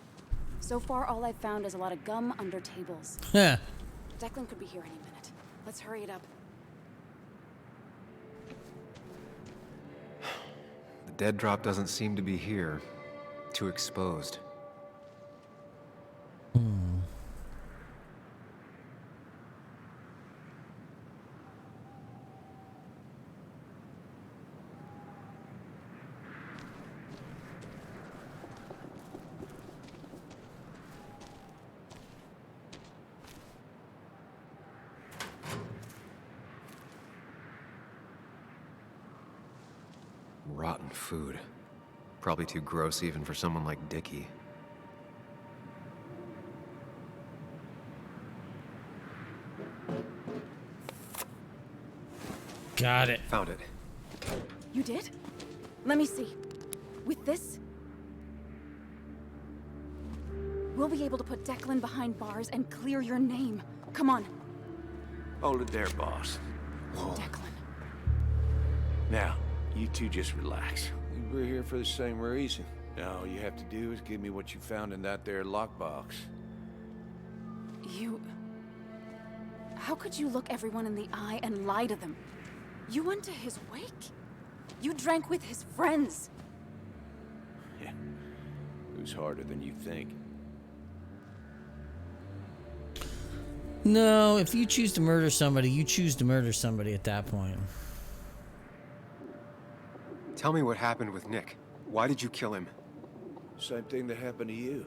So far, all I've found is a lot of gum under tables. Yeah. Declan could be here any minute. Let's hurry it up. The dead drop doesn't seem to be here. Too exposed. Rotten food. Probably too gross even for someone like Dickie. Got it. Found it. You did? Let me see. With this, we'll be able to put Declan behind bars and clear your name. Come on. Hold it there, boss. Declan. Now, you two just relax. We're here for the same reason. Now, all you have to do is give me what you found in that there lockbox. You... How could you look everyone in the eye and lie to them? You went to his wake? You drank with his friends. Yeah. It was harder than you think. No, if you choose to murder somebody, you choose to murder somebody at that point. Tell me what happened with Nick. Why did you kill him? Same thing that happened to you.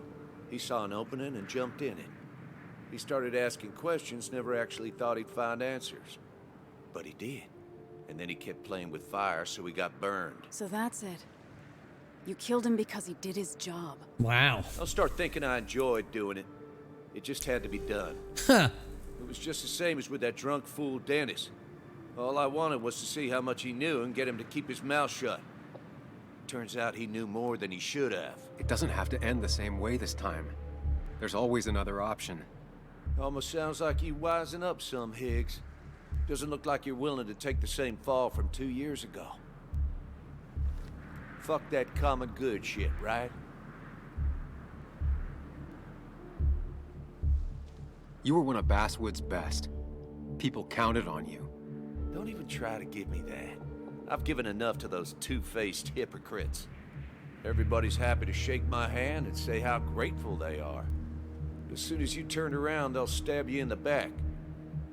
He saw an opening and jumped in it. He started asking questions, never actually thought he'd find answers. But he did. And then he kept playing with fire, so he got burned. So that's it. You killed him because he did his job. Wow. Don't start thinking I enjoyed doing it. It just had to be done. Huh. It was just the same as with that drunk fool Dennis. All I wanted was to see how much he knew and get him to keep his mouth shut. Turns out he knew more than he should have. It doesn't have to end the same way this time. There's always another option. Almost sounds like you wising up some, Higgs. Doesn't look like you're willing to take the same fall from 2 years ago. Fuck that common good shit, right? You were one of Basswood's best. People counted on you. Don't even try to give me that. I've given enough to those two-faced hypocrites. Everybody's happy to shake my hand and say how grateful they are. But as soon as you turn around, they'll stab you in the back.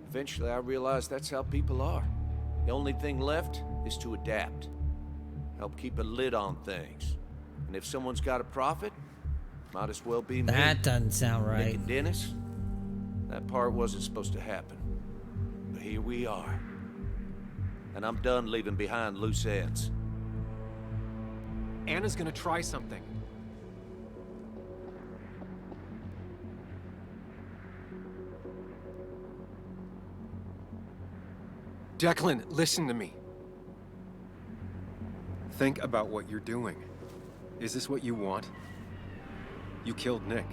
Eventually, I realized that's how people are. The only thing left is to adapt. Help keep a lid on things. And if someone's got a profit, might as well be me. That doesn't sound Nick right. and Dennis, that part wasn't supposed to happen. But here we are. And I'm done leaving behind loose ends. Anna's gonna try something. Declan, listen to me. Think about what you're doing. Is this what you want? You killed Nick.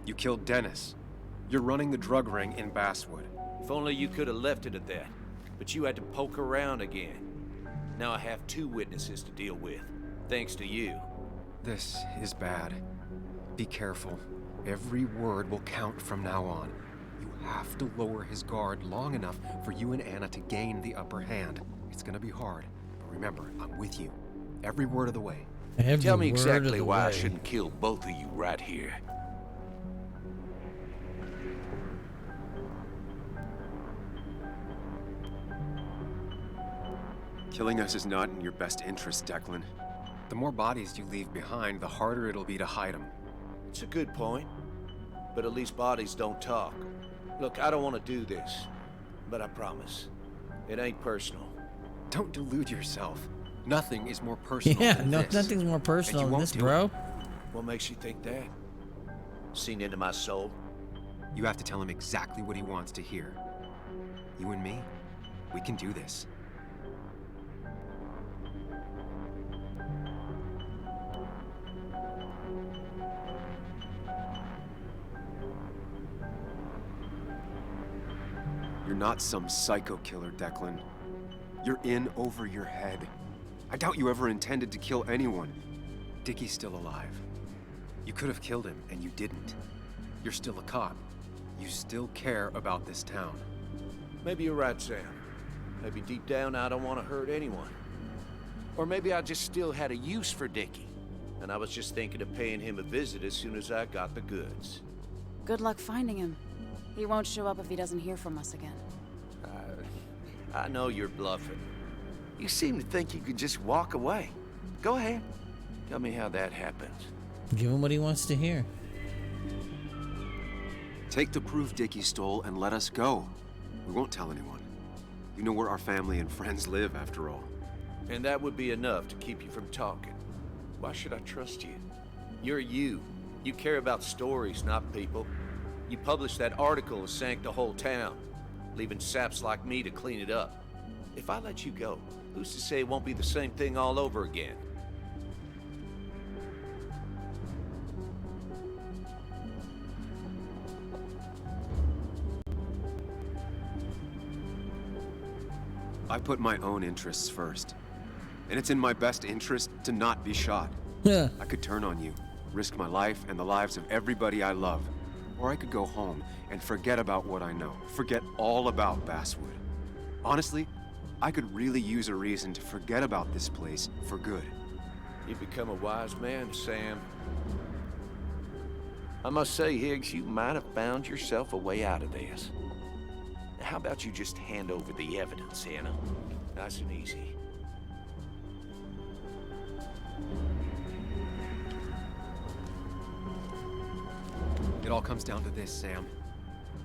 You killed Dennis. You're running the drug ring in Basswood. If only you could have left it at that. But you had to poke around again. Now I have 2 witnesses to deal with, thanks to you. This is bad. Be careful. Every word will count from now on. You have to lower his guard long enough for you and Anna to gain the upper hand. It's gonna be hard, but remember, I'm with you. Every word of the way. Tell me exactly why I shouldn't kill both of you right here. Killing us is not in your best interest, Declan. The more bodies you leave behind, the harder it'll be to hide them. It's a good point, but at least bodies don't talk. Look, I don't want to do this, but I promise, it ain't personal. Don't delude yourself. Nothing is more personal than this. Nothing's more personal than this, bro. What makes you think that? Seen into my soul? You have to tell him exactly what he wants to hear. You and me, we can do this. You're not some psycho killer, Declan. You're in over your head. I doubt you ever intended to kill anyone. Dickie's still alive. You could have killed him, and you didn't. You're still a cop. You still care about this town. Maybe you're right, Sam. Maybe deep down I don't want to hurt anyone. Or maybe I just still had a use for Dickie, and I was just thinking of paying him a visit as soon as I got the goods. Good luck finding him. He won't show up if he doesn't hear from us again. I know you're bluffing. You seem to think you could just walk away. Go ahead. Tell me how that happens. Give him what he wants to hear. Take the proof Dickie stole and let us go. We won't tell anyone. You know where our family and friends live, after all. And that would be enough to keep you from talking. Why should I trust you? You're you. You care about stories, not people. You published that article and sank the whole town, leaving saps like me to clean it up. If I let you go, who's to say it won't be the same thing all over again? I put my own interests first. And it's in my best interest to not be shot. Yeah. I could turn on you, risk my life and the lives of everybody I love. Or I could go home and forget about what I know. Forget all about Basswood. Honestly, I could really use a reason to forget about this place for good. You've become a wise man, Sam. I must say, Higgs, you might have found yourself a way out of this. How about you just hand over the evidence, Anna? Nice and easy. It all comes down to this, Sam.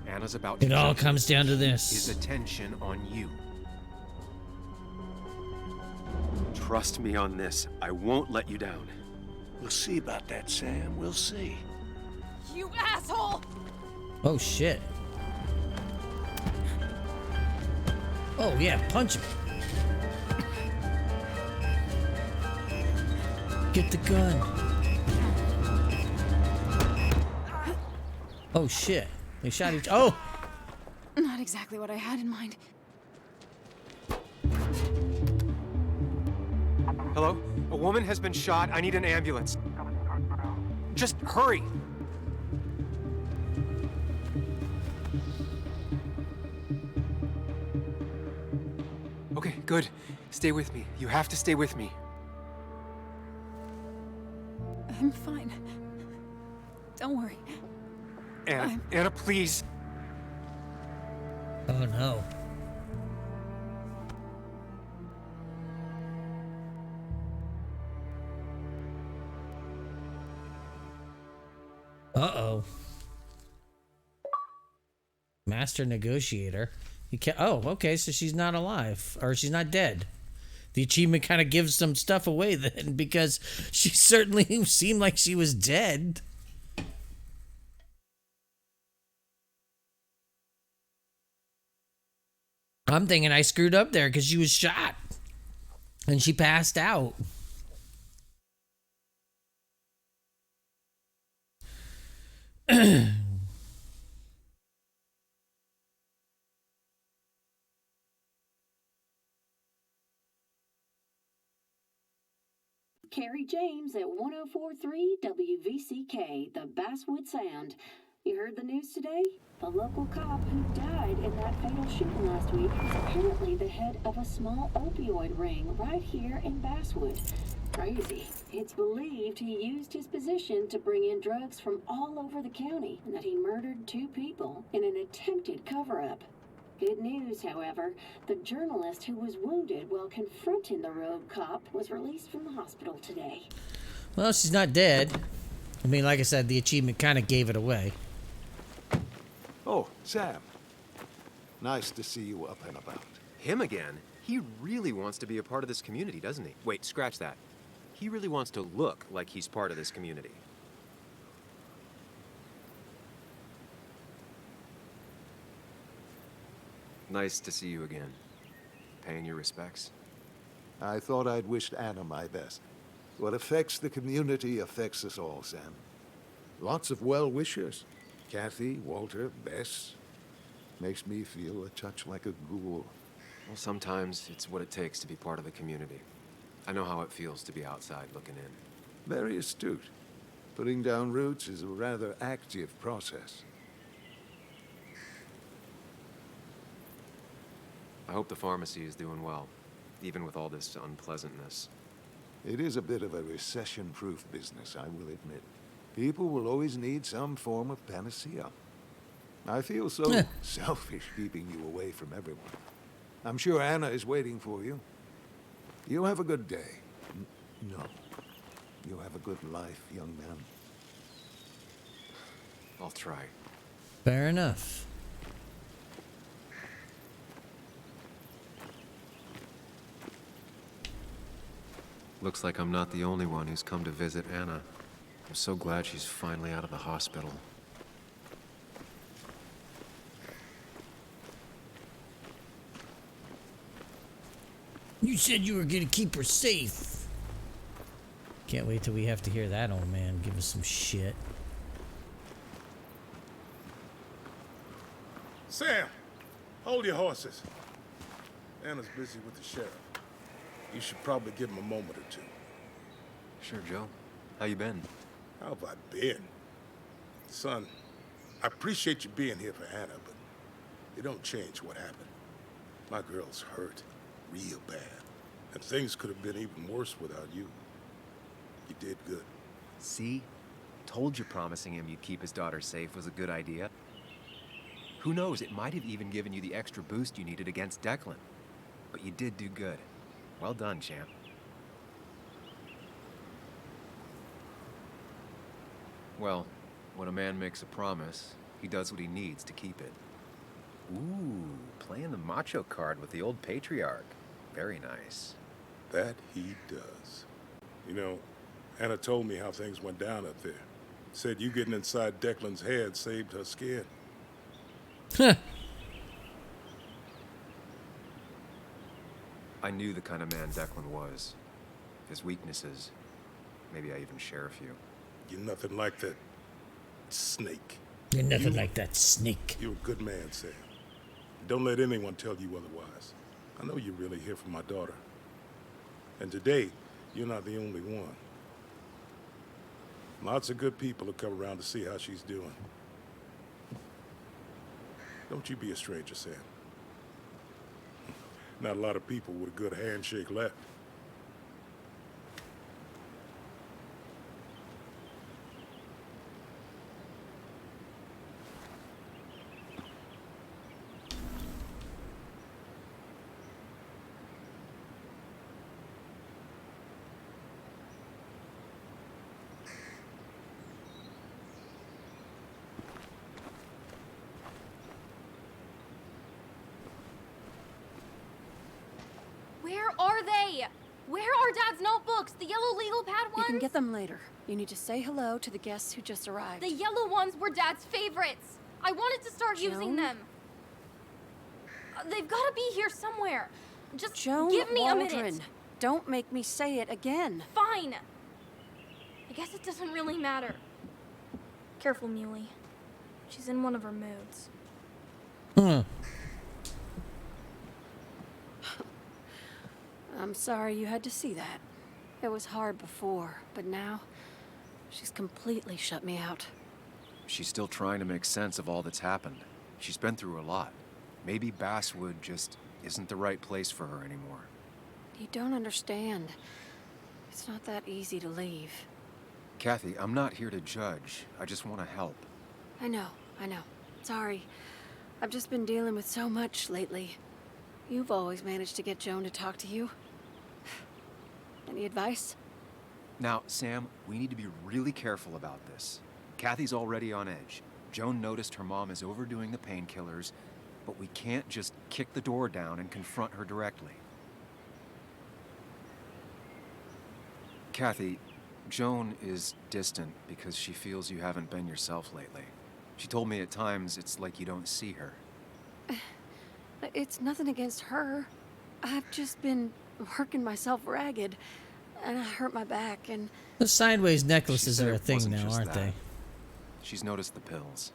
Anna's about to... It all comes down to this. His attention on you. Trust me on this. I won't let you down. We'll see about that, Sam. We'll see. You asshole! Oh, shit. Oh, yeah, punch him. Get the gun. Oh, shit. They shot each... Oh! Not exactly what I had in mind. Hello? A woman has been shot. I need an ambulance. Just hurry! Okay, good. Stay with me. You have to stay with me. I'm fine. Don't worry. Anna, please. Oh, no. Uh-oh. Master negotiator. You can't... Oh, okay, so she's not alive. Or she's not dead. The achievement kind of gives some stuff away then, because she certainly seemed like she was dead. I'm thinking I screwed up there because she was shot. And she passed out. Carrie James at 104.3 WVCK, the Basswood Sound. You heard the news today? The local cop who died in that fatal shooting last week is apparently the head of a small opioid ring right here in Basswood. Crazy. It's believed he used his position to bring in drugs from all over the county and that he murdered 2 people in an attempted cover-up. Good news, however, the journalist who was wounded while confronting the rogue cop was released from the hospital today. Well, she's not dead. I mean, like I said, the achievement kind of gave it away. Oh, Sam. Nice to see you up and about. Him again? He really wants to be a part of this community, doesn't he? Wait, scratch that. He really wants to look like he's part of this community. Nice to see you again. Paying your respects? I thought I'd wished Anna my best. What affects the community affects us all, Sam. Lots of well-wishers. Kathy, Walter, Bess. Makes me feel a touch like a ghoul. Well, sometimes it's what it takes to be part of the community. I know how it feels to be outside looking in. Very astute. Putting down roots is a rather active process. I hope the pharmacy is doing well, even with all this unpleasantness. It is a bit of a recession-proof business, I will admit. People will always need some form of panacea. I feel so selfish keeping you away from everyone. I'm sure Anna is waiting for you. You have a good day. No. You have a good life, young man. I'll try. Fair enough. Looks like I'm not the only one who's come to visit Anna. I'm so glad she's finally out of the hospital. You said you were gonna keep her safe. Can't wait till we have to hear that old man give us some shit. Sam, hold your horses. Anna's busy with the sheriff. You should probably give him a moment or two. Sure, Joe. How you been? How have I been? Son, I appreciate you being here for Anna, but it don't change what happened. My girl's hurt, real bad. And things could have been even worse without you. You did good. See? Told you promising him you'd keep his daughter safe was a good idea. Who knows, it might have even given you the extra boost you needed against Declan. But you did do good. Well done, champ. Well, when a man makes a promise, he does what he needs to keep it. Ooh, playing the macho card with the old patriarch. Very nice. That he does. You know, Anna told me how things went down up there. Said you getting inside Declan's head saved her skin. Huh. I knew the kind of man Declan was. His weaknesses. Maybe I even share a few. You're nothing like that snake. You're nothing like that snake. You're a good man, Sam. Don't let anyone tell you otherwise. I know you're really here for my daughter. And today, you're not the only one. Lots of good people will come around to see how she's doing. Don't you be a stranger, Sam. Not a lot of people with a good handshake left. Where are they? Where are Dad's notebooks? The yellow legal pad ones? You can get them later. You need to say hello to the guests who just arrived. The yellow ones were Dad's favorites. I wanted to start using them. They've got to be here somewhere. Just give me a minute. Don't make me say it again. Fine. I guess it doesn't really matter. Careful, Muley. She's in one of her moods. I'm sorry you had to see that. It was hard before, but now she's completely shut me out. She's still trying to make sense of all that's happened. She's been through a lot. Maybe Basswood just isn't the right place for her anymore. You don't understand. It's not that easy to leave. Kathy, I'm not here to judge. I just want to help. I know. Sorry. I've just been dealing with so much lately. You've always managed to get Joan to talk to you. Any advice? Now, Sam, we need to be really careful about this. Kathy's already on edge. Joan noticed her mom is overdoing the painkillers, but we can't just kick the door down and confront her directly. Kathy, Joan is distant because she feels you haven't been yourself lately. She told me at times it's like you don't see her. It's nothing against her. I've just been working myself ragged, and I hurt my back, and... The sideways necklaces are a thing now, aren't they? She's noticed the pills.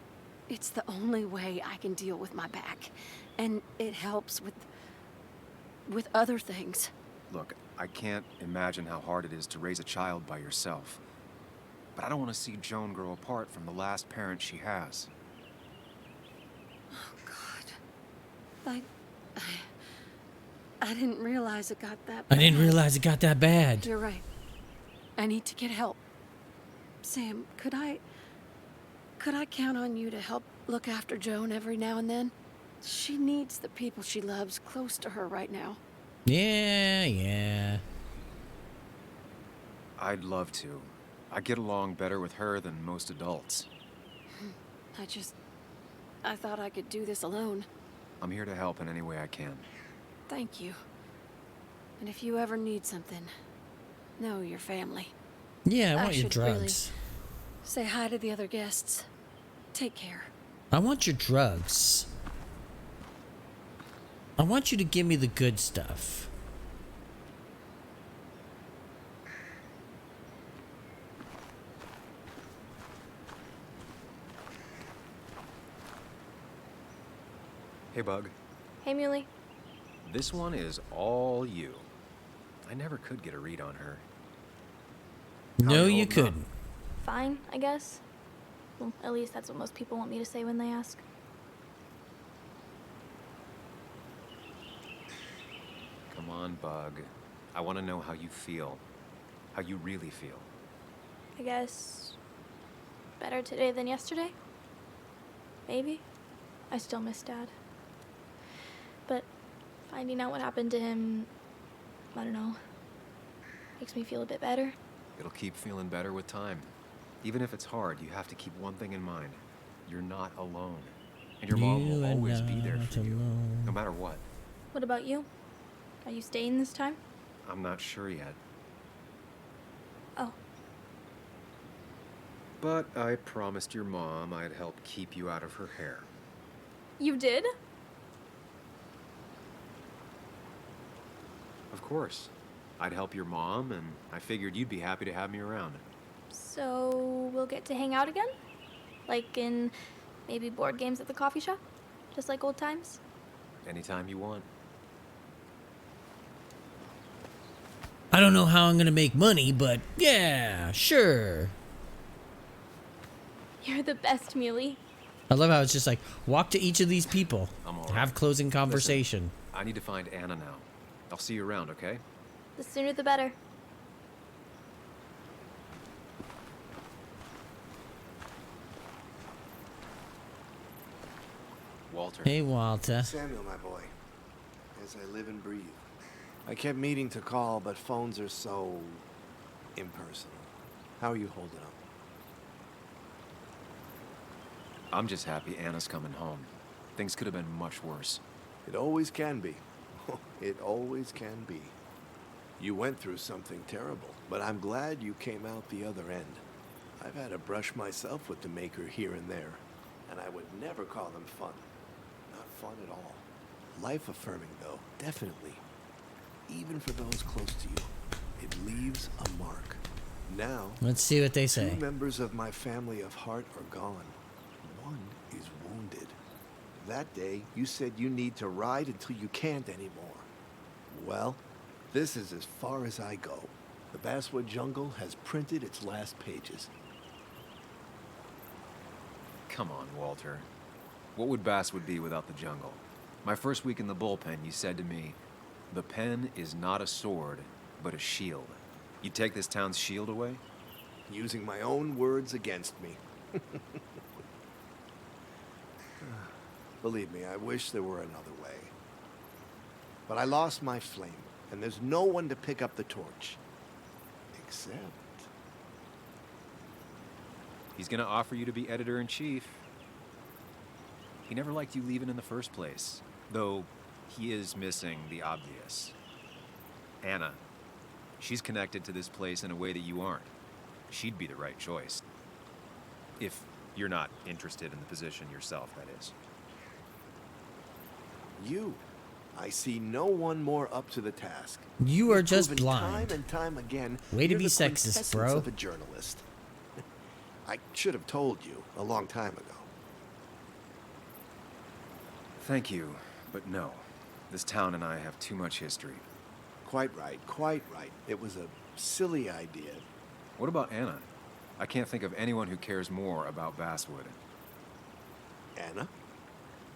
It's the only way I can deal with my back, and it helps with other things. Look, I can't imagine how hard it is to raise a child by yourself. But I don't want to see Joan grow apart from the last parent she has. Oh, God. I didn't realize it got that bad. I didn't realize it got that bad. You're right. I need to get help. Sam, could I count on you to help look after Joan every now and then? She needs the people she loves close to her right now. Yeah. I'd love to. I get along better with her than most adults. I thought I could do this alone. I'm here to help in any way I can. Thank you. And if you ever need something, know your family. Yeah, I want your should drugs. Really say hi to the other guests. Take care. I want your drugs. I want you to give me the good stuff. Hey, Bug. Hey, Muley. This one is all you. I never could get a read on her. No, you couldn't. Fine, I guess. Well, at least that's what most people want me to say when they ask. Come on, Bug. I want to know how you feel. How you really feel. I guess better today than yesterday? Maybe. I still miss Dad. But finding out what happened to him, I don't know, makes me feel a bit better. It'll keep feeling better with time. Even if it's hard, you have to keep one thing in mind. You're not alone. And your mom will always be there for you, no matter what. What about you? Are you staying this time? I'm not sure yet. Oh. But I promised your mom I'd help keep you out of her hair. You did? Of course. I'd help your mom, and I figured you'd be happy to have me around. So we'll get to hang out again? Like in maybe board games at the coffee shop? Just like old times? Anytime you want. I don't know how I'm gonna make money, but yeah, sure. You're the best, Muley. I love how it's just like, walk to each of these people. I'm all right. Have closing conversation. Listen, I need to find Anna now. I'll see you around, okay? The sooner the better. Walter. Hey, Walter. Samuel, my boy. As I live and breathe. I kept meaning to call, but phones are so impersonal. How are you holding up? I'm just happy Anna's coming home. Things could have been much worse. It always can be. It always can be. You went through something terrible, but I'm glad you came out the other end. I've had a brush myself with the Maker here and there, and I would never call them fun. Not fun at all. Life-affirming, though, definitely. Even for those close to you, it leaves a mark. Now, let's see what they say. 2 members of my family of heart are gone. One is wounded. That day, you said you need to ride until you can't anymore. Well, this is as far as I go. The Basswood Jungle has printed its last pages. Come on, Walter. What would Basswood be without the jungle? My first week in the bullpen, you said to me, "The pen is not a sword, but a shield." You take this town's shield away? Using my own words against me. Believe me, I wish there were another way. But I lost my flame, and there's no one to pick up the torch. Except... He's gonna offer you to be editor-in-chief. He never liked you leaving in the first place, though he is missing the obvious. Anna. She's connected to this place in a way that you aren't. She'd be the right choice. If you're not interested in the position yourself, that is. You. I see no one more up to the task. You are You've just proven blind. Time and time again. Way to you're be the sexist, quintessence bro. Of a journalist. I should have told you a long time ago. Thank you, but no. This town and I have too much history. Quite right, quite right. It was a silly idea. What about Anna? I can't think of anyone who cares more about Basswood. Anna?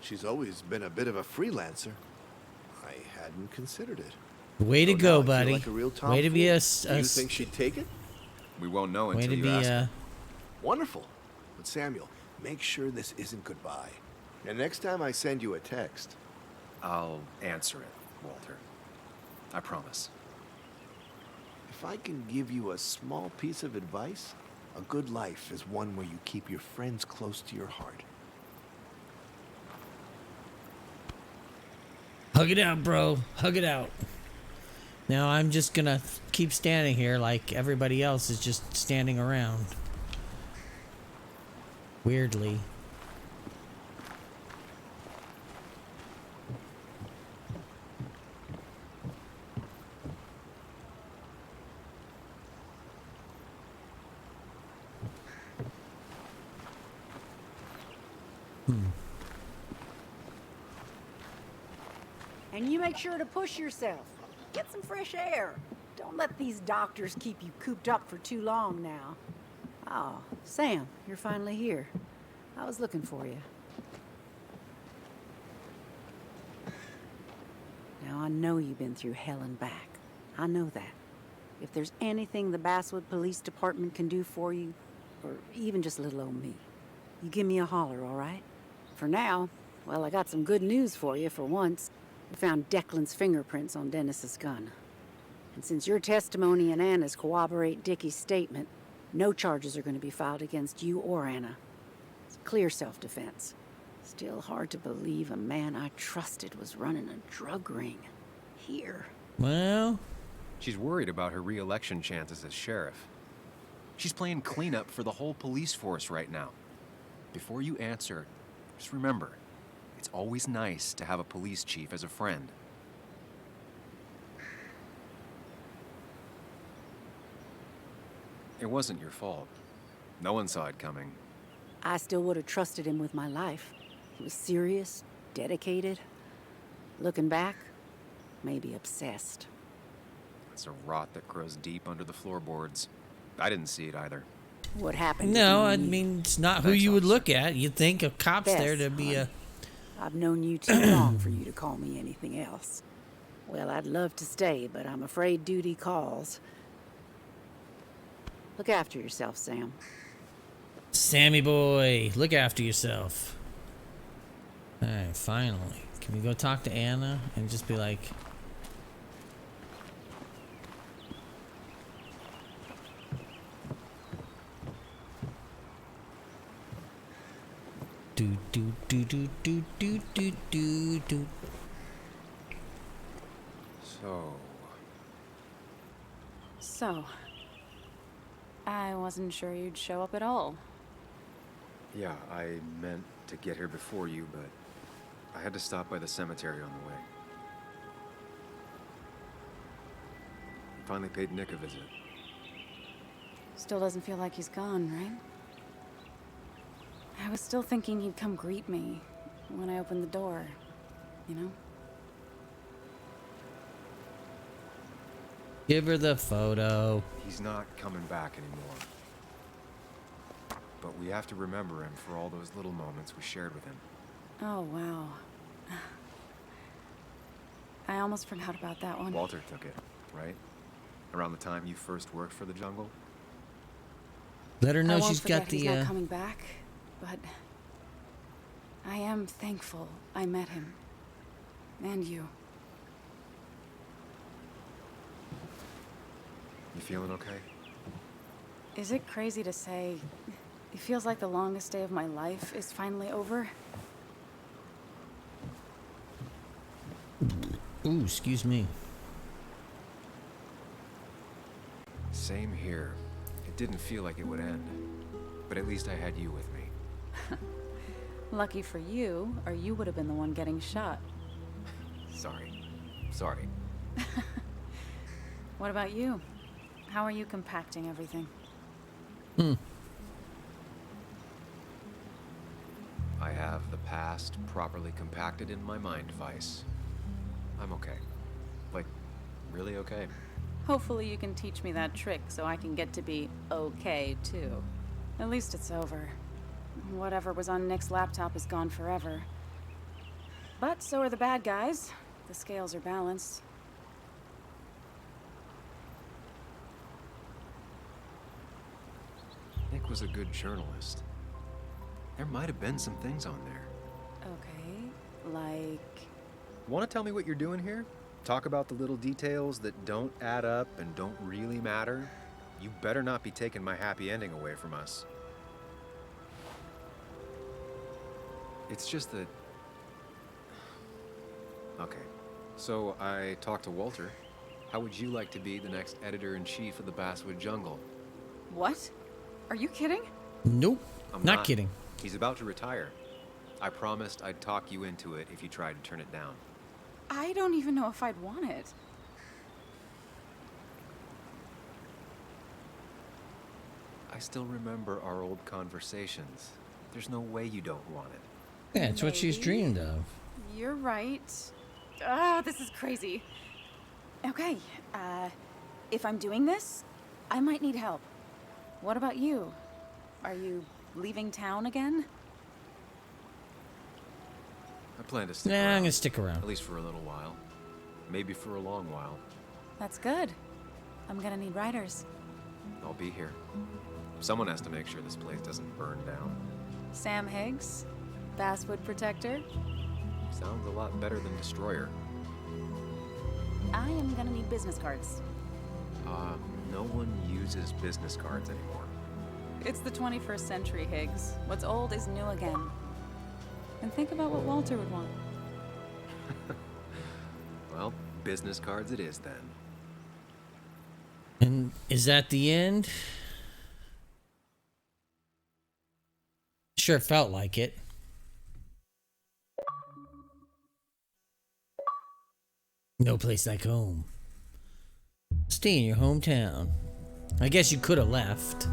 She's always been a bit of a freelancer. I hadn't considered it. Way to So now go, I feel buddy. like a real Way to be tomfool. a Do you think she'd take it? We won't know way until to you be ask her. Wonderful. But Samuel, make sure this isn't goodbye. And next time I send you a text, I'll answer it, Walter. I promise. if I can give you a small piece of advice, a good life is one where you keep your friends close to your heart. Hug it out, bro. Hug it out. Now I'm just gonna keep standing here like everybody else is just standing around. Weirdly. And you make sure to push yourself. Get some fresh air. Don't let these doctors keep you cooped up for too long now. Oh, Sam, you're finally here. I was looking for you. Now, I know you've been through hell and back. I know that. If there's anything the Basswood Police Department can do for you, or even just little old me, you give me a holler, all right? For now, well, I got some good news for you for once. We found Declan's fingerprints on Dennis's gun. And since your testimony and Anna's corroborate Dickie's statement, no charges are going to be filed against you or Anna. It's clear self-defense. Still hard to believe a man I trusted was running a drug ring. Here. Well... She's worried about her re-election chances as sheriff. She's playing cleanup for the whole police force right now. Before you answer, just remember, it's always nice to have a police chief as a friend. It wasn't your fault. No one saw it coming. I still would have trusted him with my life. He was serious, dedicated. Looking back, maybe obsessed. It's a rot that grows deep under the floorboards. I didn't see it either. What happened? No, I mean, it's not who you would look at. You'd think a cop's Bess, there to be a... I've known you too long for you to call me anything else. Well, I'd love to stay, but I'm afraid duty calls. Look after yourself, Sam. Sammy boy, look after yourself. Alright, finally. Can we go talk to Anna and just be like... Do do do do do do do do do. So, I wasn't sure you'd show up at all. Yeah, I meant to get here before you, but I had to stop by the cemetery on the way. I finally paid Nick a visit. Still doesn't feel like he's gone, right? I was still thinking he'd come greet me when I opened the door, you know? Give her the photo. He's not coming back anymore. But we have to remember him for all those little moments we shared with him. Oh, wow. I almost forgot about that one. Walter took it, right? Around the time you first worked for the jungle? Let her know I won't she's got forget he's the. not coming back, but I am thankful I met him. And you. You feeling okay? Is it crazy to say it feels like the longest day of my life is finally over? Ooh, excuse me. Same here. It didn't feel like it would end. But at least I had you with me. Lucky for you, or you would have been the one getting shot. Sorry. What about you? How are you compacting everything? I have the past properly compacted in my mind device. I'm okay. Like, really okay. Hopefully you can teach me that trick so I can get to be okay, too. At least it's over. Whatever was on Nick's laptop is gone forever. But so are the bad guys. The scales are balanced. Nick was a good journalist. There might have been some things on there. Okay, like... Want to tell me what you're doing here? Talk about the little details that don't add up and don't really matter? You better not be taking my happy ending away from us. It's just that... Okay, so I talked to Walter. How would you like to be the next editor-in-chief of the Basswood Jungle? What? Are you kidding? Nope. I'm not kidding. He's about to retire. I promised I'd talk you into it if you tried to turn it down. I don't even know if I'd want it. I still remember our old conversations. There's no way you don't want it. Yeah, it's what she's dreamed of. You're right. Ah, this is crazy. Okay, if I'm doing this, I might need help. What about you? Are you leaving town again? I plan to stick Nah, around. I'm gonna stick around. At least for a little while. Maybe for a long while. That's good. I'm gonna need riders. I'll be here. Someone has to make sure this place doesn't burn down. Sam Higgs, Basswood Protector. Sounds a lot better than Destroyer. I am gonna need business cards. No one uses business cards anymore. It's the 21st century, Higgs. What's old is new again. And think about what Walter would want. Well, business cards it is then. And is that the end? Sure felt like it. No place like home. Stay in your hometown. I guess you could have left.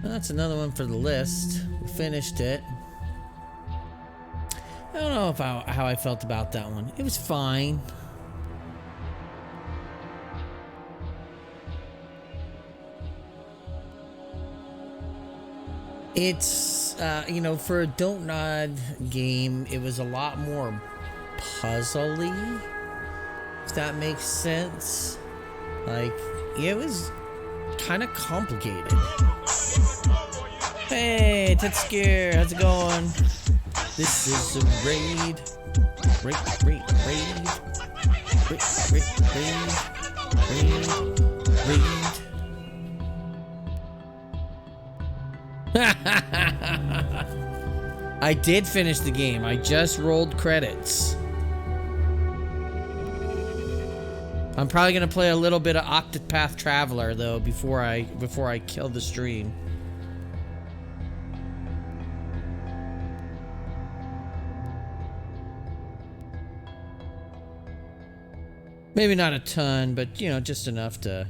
Well, that's another one for the list. We finished it. I don't know how I felt about that one. It was fine. It's, you know, for a Don't Nod game, it was a lot more puzzly, if that makes sense. Like, it was kind of complicated. Hey, Tetsugear, how's it going? This is a raid. Raid. I did finish the game. I just rolled credits. I'm probably gonna play a little bit of Octopath Traveler though before I kill the stream. Maybe not a ton, but you know, just enough to.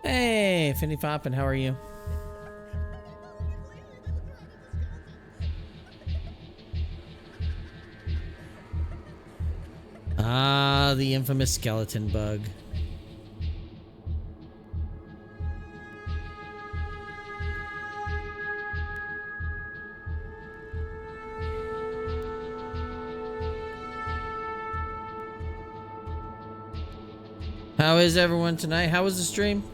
Hey, Finny Foppin, how are you? Ah, the infamous skeleton bug. How is everyone tonight? How was the stream?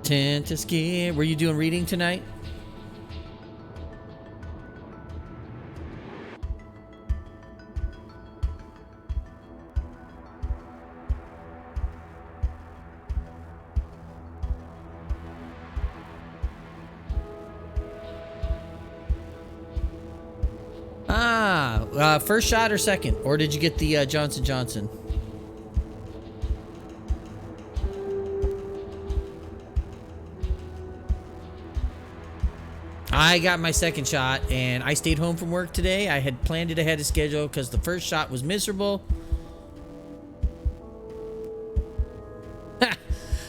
Tend to scare. Were you doing reading tonight? First shot or second? Or did you get the Johnson & Johnson? I got my second shot, and I stayed home from work today. I had planned it ahead of schedule because the first shot was miserable.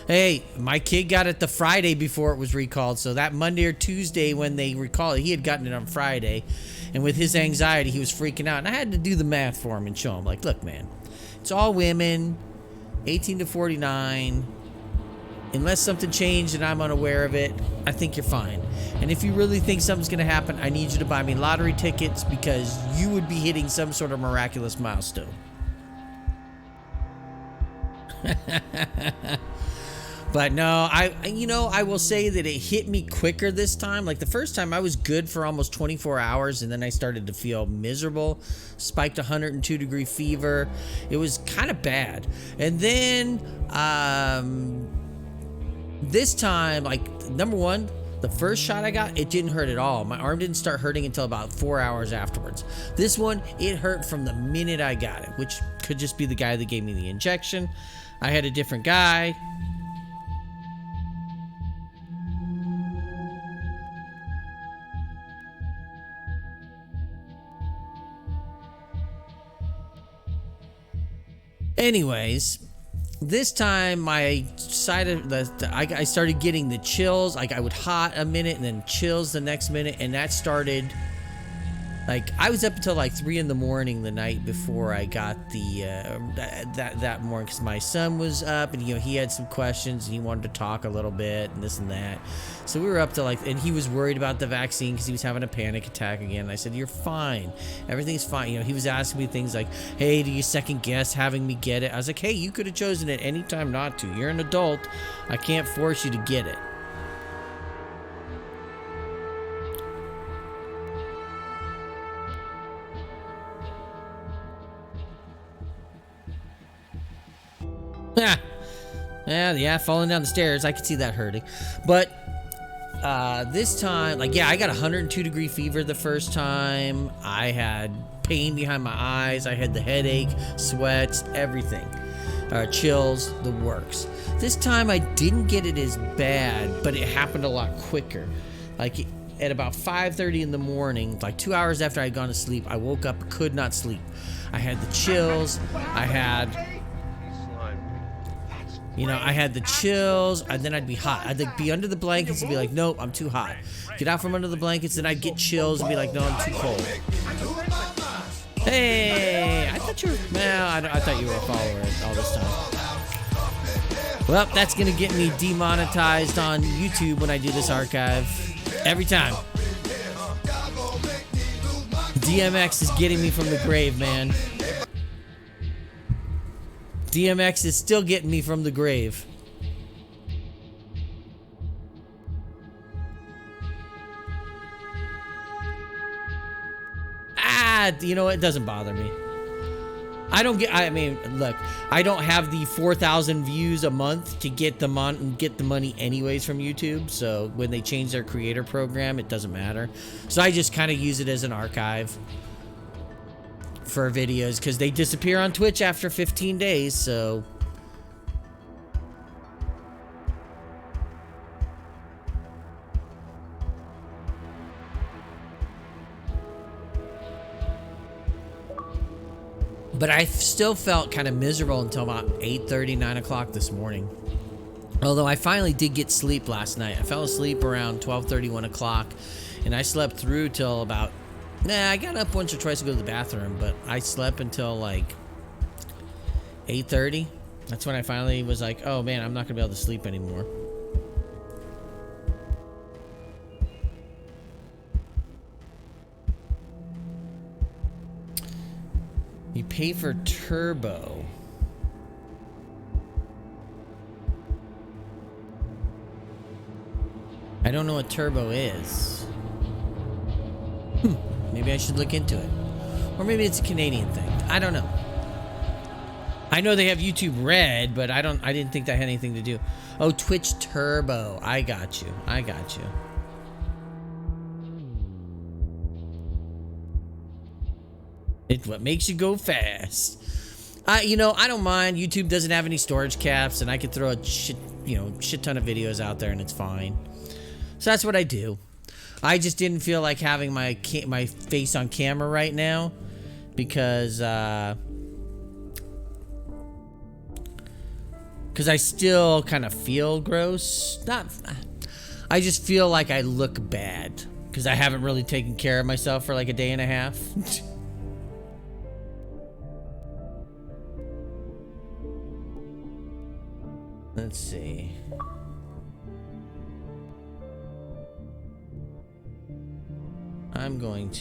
Hey, my kid got it the Friday before it was recalled, so that Monday or Tuesday when they recalled it, he had gotten it on Friday, and with his anxiety, he was freaking out, and I had to do the math for him and show him, like, look, man, it's all women, 18 to 49, unless something changed and I'm unaware of it, I think you're fine. And if you really think something's gonna happen, I need you to buy me lottery tickets because you would be hitting some sort of miraculous milestone. But no, I will say that it hit me quicker this time. Like the first time I was good for almost 24 hours and then I started to feel miserable, spiked 102-degree fever. It was kind of bad. And then this time, like, number one, the first shot I got, it didn't hurt at all. My arm didn't start hurting until about 4 hours afterwards. This one, it hurt from the minute I got it, which could just be the guy that gave me the injection. I had a different guy. Anyways, this time my side of I started getting the chills. Like I would hot a minute and then chills the next minute, and that started like I was up until like 3 in the morning the night before I got the that morning because my son was up and he had some questions and he wanted to talk a little bit and this and that. So we were up to like, and he was worried about the vaccine because he was having a panic attack again. And I said, "You're fine, everything's fine." He was asking me things like, "Hey, do you second guess having me get it?" I was like, "Hey, you could have chosen it any time not to. You're an adult. I can't force you to get it." Yeah, falling down the stairs. I could see that hurting. But this time, like, yeah, I got 102-degree fever the first time. I had pain behind my eyes. I had the headache, sweats, everything. Chills, the works. This time, I didn't get it as bad, but it happened a lot quicker. Like, at about 5:30 in the morning, like 2 hours after I'd gone to sleep, I woke up, could not sleep. I had the chills. I had the chills, and then I'd be hot. I'd like be under the blankets and be like, "Nope, I'm too hot." Get out from under the blankets, and I'd get chills and be like, "No, I'm too cold." Hey, I thought you were. Well, I thought you were a follower all this time. Well, that's gonna get me demonetized on YouTube when I do this archive. Every time. DMX is getting me from the grave, man. DMX is still getting me from the grave. You know what? It doesn't bother me. I mean, look, I don't have the 4,000 views a month to get the money anyways from YouTube. So when they change their creator program, it doesn't matter. So I just kind of use it as an archive for videos because they disappear on Twitch after 15 days. So but I still felt kind of miserable until about 8:30, 9 o'clock this morning. Although I finally did get sleep last night. I fell asleep around 12:30, 1 o'clock, and I slept through till about, I got up once or twice to go to the bathroom, but I slept until like 8:30. That's when I finally was like, oh man, I'm not gonna be able to sleep anymore. You pay for turbo. I don't know what turbo is. Maybe I should look into it. Or maybe it's a Canadian thing. I don't know. I know they have YouTube Red, but I didn't think that had anything to do. Oh, Twitch Turbo. I got you. I got you. It's what makes you go fast. You know, I don't mind. YouTube doesn't have any storage caps, and I could throw a shit ton of videos out there, and it's fine. So that's what I do. I just didn't feel like having my face on camera right now because I still kind of feel gross. I just feel like I look bad because I haven't really taken care of myself for like a day and a half. Let's see. I'm going to